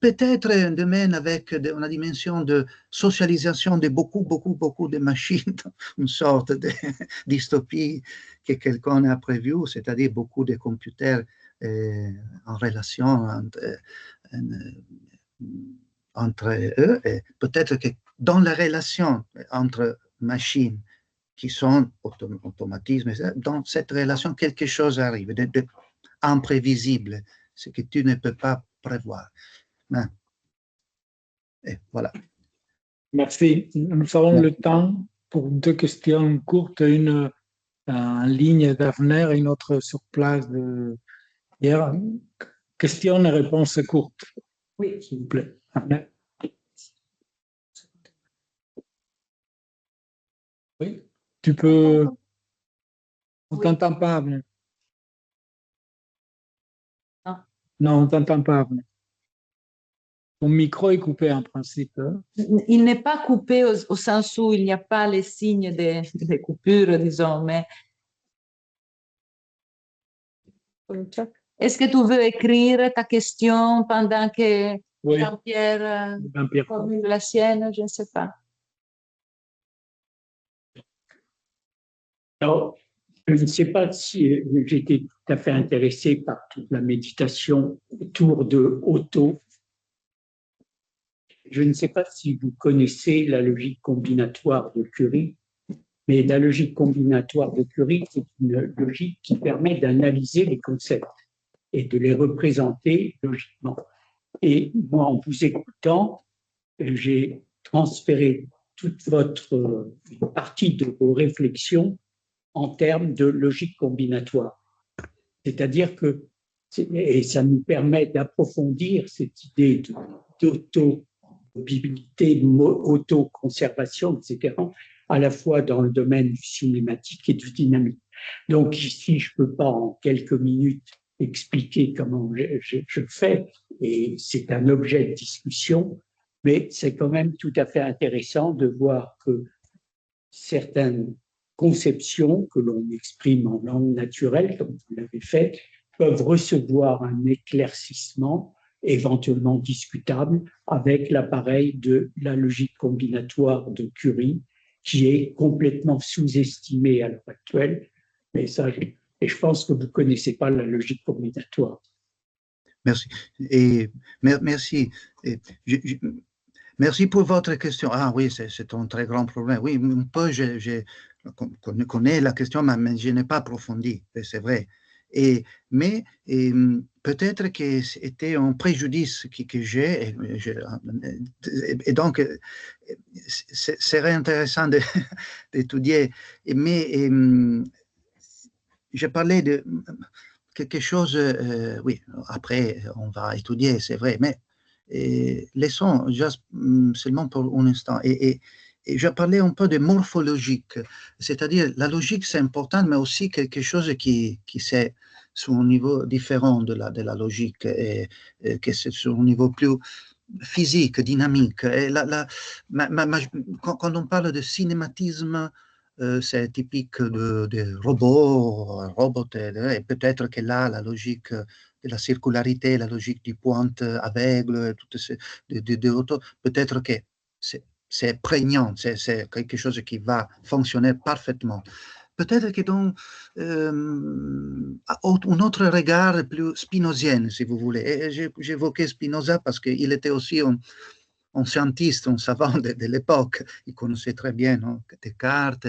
Peut-être un domaine avec une dimension de socialisation de beaucoup de machines, une sorte de dystopie que quelqu'un a prévue, c'est-à-dire beaucoup de computers en relation entre eux. Et peut-être que dans la relation entre machines qui sont automatismes, dans cette relation, quelque chose arrive d'imprévisible, ce que tu ne peux pas prévoir. Et voilà. Merci. Nous avons le temps pour deux questions courtes, une en ligne d'Avner et une autre sur place hier. Questions et réponses courtes. Oui, s'il vous plaît. Avner. Oui, tu peux. On ne t'entend pas, Avner. Non, on ne t'entend pas, Avner. Ton micro est coupé en principe. Il n'est pas coupé au sens où il n'y a pas les signes de coupure, disons, mais est-ce que tu veux écrire ta question pendant que Jean-Pierre formule la sienne? Je ne sais pas. Alors, je ne sais pas si j'étais tout à fait intéressé par toute la méditation autour de Otto. je ne sais pas si vous connaissez la logique combinatoire de Curie, mais la logique combinatoire de Curie, c'est une logique qui permet d'analyser les concepts et de les représenter logiquement. Et moi, en vous écoutant, j'ai transféré toute une partie de vos réflexions en termes de logique combinatoire. C'est-à-dire que, et ça nous permet d'approfondir cette idée d'auto-mobilité, auto-conservation, etc., à la fois dans le domaine du cinématique et du dynamique. Donc ici, je ne peux pas en quelques minutes expliquer comment je fais, et c'est un objet de discussion, mais c'est quand même tout à fait intéressant de voir que certaines conceptions que l'on exprime en langue naturelle, comme vous l'avez fait, peuvent recevoir un éclaircissement éventuellement discutable avec l'appareil de la logique combinatoire de Curie, qui est complètement sous-estimé à l'heure actuelle. Mais ça, et je pense que vous ne connaissez pas la logique combinatoire. Merci. Et merci. Merci pour votre question. Ah oui, c'est un très grand problème. Oui, un peu, je connais la question, mais je n'ai pas approfondi, c'est vrai. Mais peut-être que c'était un préjudice que j'ai, et donc ce serait intéressant d'étudier. Mais je parlais de quelque chose, oui, après on va étudier, c'est vrai, mais laissons juste seulement pour un instant. Et je parlais un peu de morphologique, c'est-à-dire la logique c'est important, mais aussi quelque chose qui c'est sur un niveau différent de la logique, et que c'est sur un niveau plus physique, dynamique. Et quand on parle de cinématisme, c'est typique de robots, et peut-être que là, la logique de la circularité, la logique du point aveugle, tout peut-être que c'est prégnant, c'est quelque chose qui va fonctionner parfaitement. Peut-être que dans un autre regard plus spinozien, si vous voulez. J'évoquais Spinoza parce qu'il était aussi un scientiste, un savant de l'époque. Il connaissait très bien Descartes.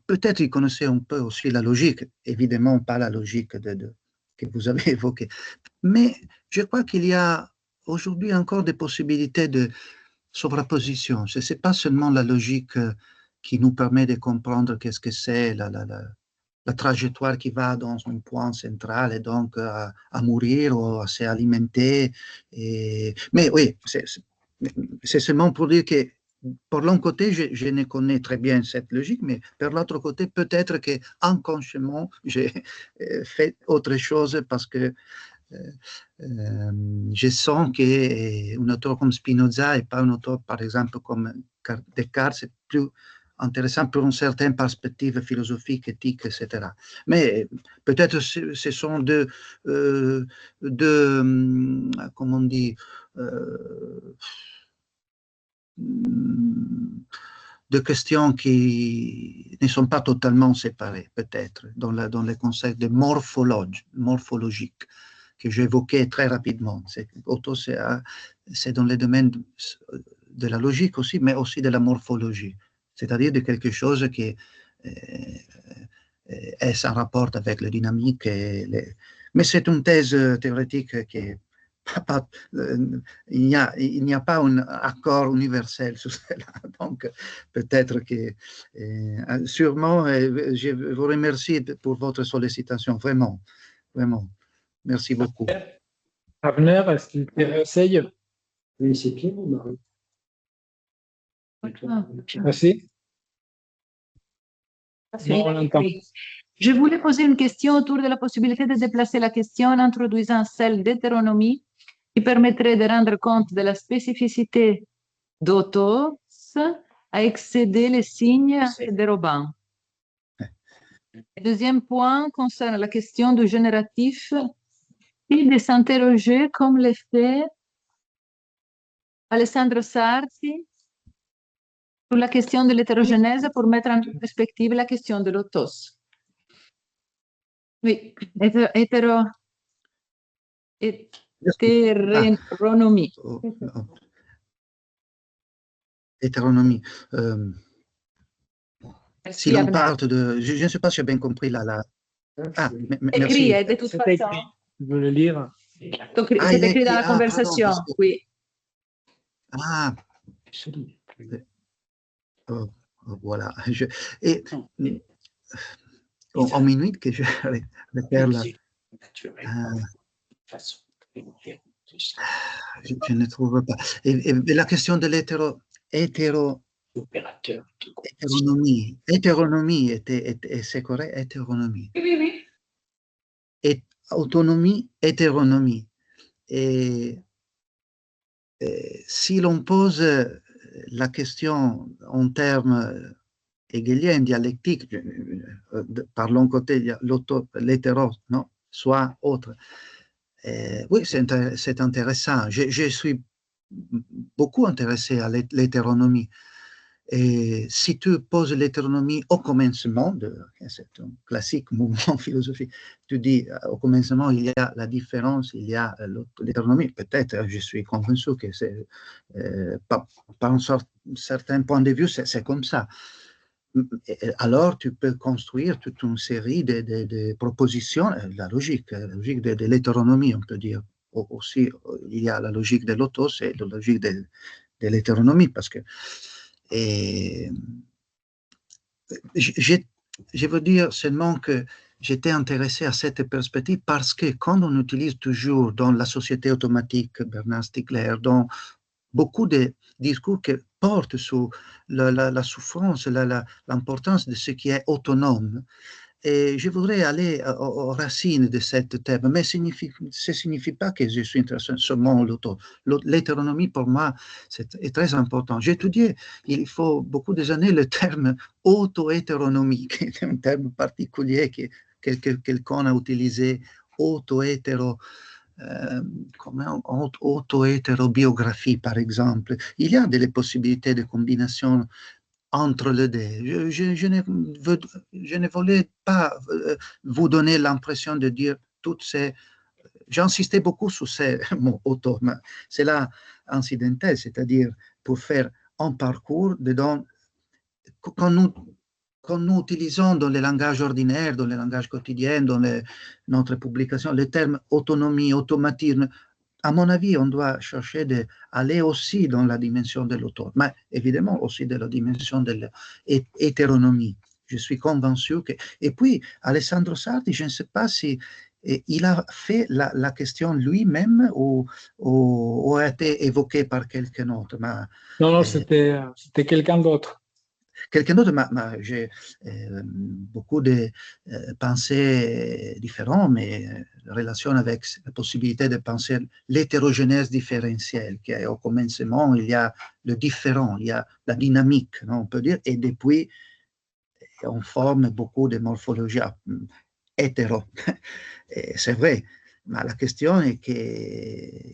Peut-être il connaissait un peu aussi la logique, évidemment pas la logique que vous avez évoquée. Mais je crois qu'il y a aujourd'hui encore des possibilités de sovrapposition. Ce n'est pas seulement la logique qui nous permet de comprendre qu'est-ce que c'est la trajectoire qui va dans un point central et donc à mourir ou à s'alimenter. Mais oui, c'est seulement pour dire que pour l'un côté, je ne connais très bien cette logique, mais par l'autre côté, peut-être qu'inconsciemment, j'ai fait autre chose parce que je sens qu'un auteur comme Spinoza et pas un auteur, par exemple, comme Descartes, c'est plus intéressant pour une certaine perspective philosophique, éthique, etc. Mais peut-être ce sont deux comment on dit, de questions qui ne sont pas totalement séparées, peut-être, dans le concept de morphologique que j'évoquais très rapidement. C'est dans le domaine de la logique aussi, mais aussi de la morphologie, c'est-à-dire de quelque chose qui est en rapport avec la dynamique. Mais c'est une thèse théorique qui est il n'y a pas un accord universel sur cela. Donc, peut-être que, sûrement, je vous remercie pour votre sollicitation, vraiment, vraiment. Merci beaucoup. Avner, est-ce qu'il te réessaye? Oui, c'est bien, Marie. Merci. Non, on l'entend. Oui. Je voulais poser une question autour de la possibilité de déplacer la question en introduisant celle d'hétéronomie qui permettrait de rendre compte de la spécificité d'autos à excéder les signes dérobants. Le deuxième point concerne la question du génératif et de s'interroger comme le fait Alessandro Sarti sur la question de l'hétérogénèse pour mettre en perspective la question de l'autos. Oui, Hétéronomie. Hétéronomie. Si Merci, l'on Abner. parle de... Je ne sais pas si j'ai bien compris là. Ah, Écrit, merci. de toute C'est façon. écrit. Je veux le lire. Ah, C'est il est écrit dans la pardon, conversation, parce que- oui. Ah, oh, voilà. Et en minute que je repère là, je ne trouve pas. Et la question de hétéronomie c'est correct, hétéronomie. Oui. Et autonomie, hétéronomie. Et si l'on pose la question en termes hegeliens, dialectiques, parlons côté l'hétéro, non, soit autre. Oui, c'est intéressant. Je suis beaucoup intéressé à l'hétéronomie. Et si tu poses l'hétéronomie au commencement, c'est un classique mouvement philosophique, tu dis au commencement il y a la différence, il y a l'hétéronomie, peut-être, je suis convaincu que c'est, par un certain point de vue, c'est comme ça. Alors tu peux construire toute une série de propositions, la logique de l'hétéronomie, on peut dire. Aussi, il y a la logique de l'auto, c'est la logique de l'hétéronomie, parce que et je veux dire seulement que j'étais intéressé à cette perspective parce que quand on utilise toujours dans la société automatique, Bernard Stiegler, dans beaucoup de discours qui portent sur la souffrance, l'importance de ce qui est autonome, et je voudrais aller aux racines de cette thème, mais ça ne signifie pas que je suis intéressé seulement l'hétéronomie. Pour moi, est très important. J'ai étudié, il faut beaucoup d'années, le terme auto-hétéronomie, qui est un terme particulier que quelqu'un a utilisé, auto-hétéro. Comme auto-hétérobiographie, par exemple. Il y a des possibilités de combinaison entre les deux. Je ne voulais pas vous donner l'impression de dire toutes ces... J'insistais beaucoup sur ces mots auto, mais c'est là incidental, c'est-à-dire pour faire un parcours dedans, quand nous utilisons dans le langage ordinaire, dans le langage quotidien, dans notre publication, le terme autonomie, automatisme, à mon avis, on doit chercher d'aller aussi dans la dimension de l'auto, mais évidemment aussi de la dimension de l'hétéronomie. Je suis convaincu que... Et puis, Alessandro Sardi, je ne sais pas si il a fait la question lui-même ou a été évoqué par quelqu'un d'autre. Non, c'était quelqu'un d'autre. Quelqu'un d'autre, j'ai beaucoup de pensées différentes, mais relation avec la possibilité de penser l'hétérogénèse différentielle, qui est au commencement, il y a le différent, il y a la dynamique, non, on peut dire, et depuis, on forme beaucoup de morphologie hétéro. C'est vrai, mais la question est que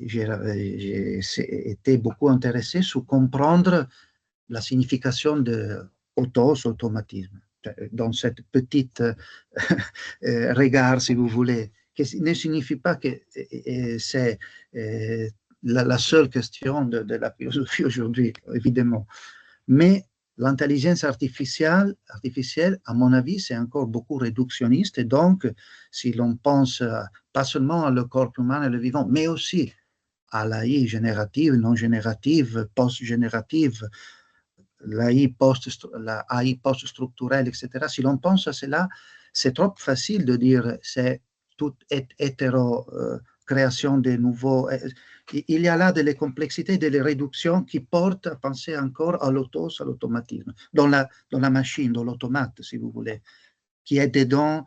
j'ai été beaucoup intéressé sur comprendre la signification de automatisme, dans cette petite regard, si vous voulez, qui ne signifie pas que c'est la seule question de la philosophie aujourd'hui, évidemment. Mais l'intelligence artificielle, à mon avis, c'est encore beaucoup réductionniste. Et donc, si l'on pense pas seulement à le corps humain et le vivant, mais aussi à l'AI générative, non générative, post-générative, la AI post-structurelle, etc. Si l'on pense à cela, c'est trop facile de dire c'est toute hétéro-création de nouveaux. Il y a là des complexités, des réductions qui portent à penser encore à l'automatisme, dans la machine, dans l'automate, si vous voulez, qui est dedans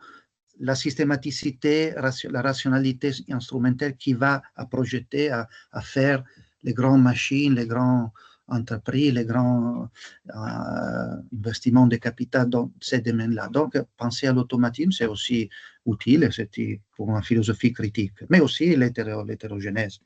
la systématicité, la rationalité instrumentale qui va à projeter, à faire les grandes machines, les grands entreprises, les grands investissements de capital dans ces domaines-là. Donc, penser à l'automatisme, c'est aussi utile, c'est pour une philosophie critique, mais aussi l'hétérogénèse.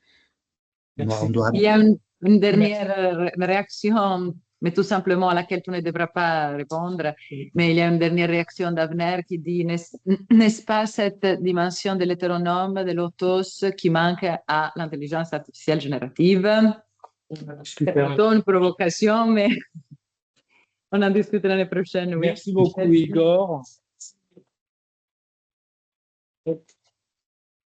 Il y a une dernière réaction mais tout simplement à laquelle tu ne devras pas répondre. Mais il y a une dernière réaction d'Avner qui dit, n'est-ce pas cette dimension de l'hétéronome, de l'autos, qui manque à l'intelligence artificielle générative? C'est plutôt une provocation, mais on en discute l'année prochaine. Oui. Merci beaucoup, Igor.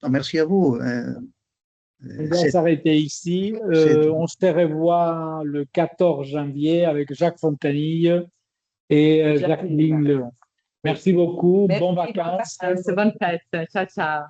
Merci à vous. On va s'arrêter ici. On se revoit le 14 janvier avec Jacques Fontanille et Jacqueline Leon. Merci beaucoup. Bonnes vacances. Bonne fête. Ciao, ciao.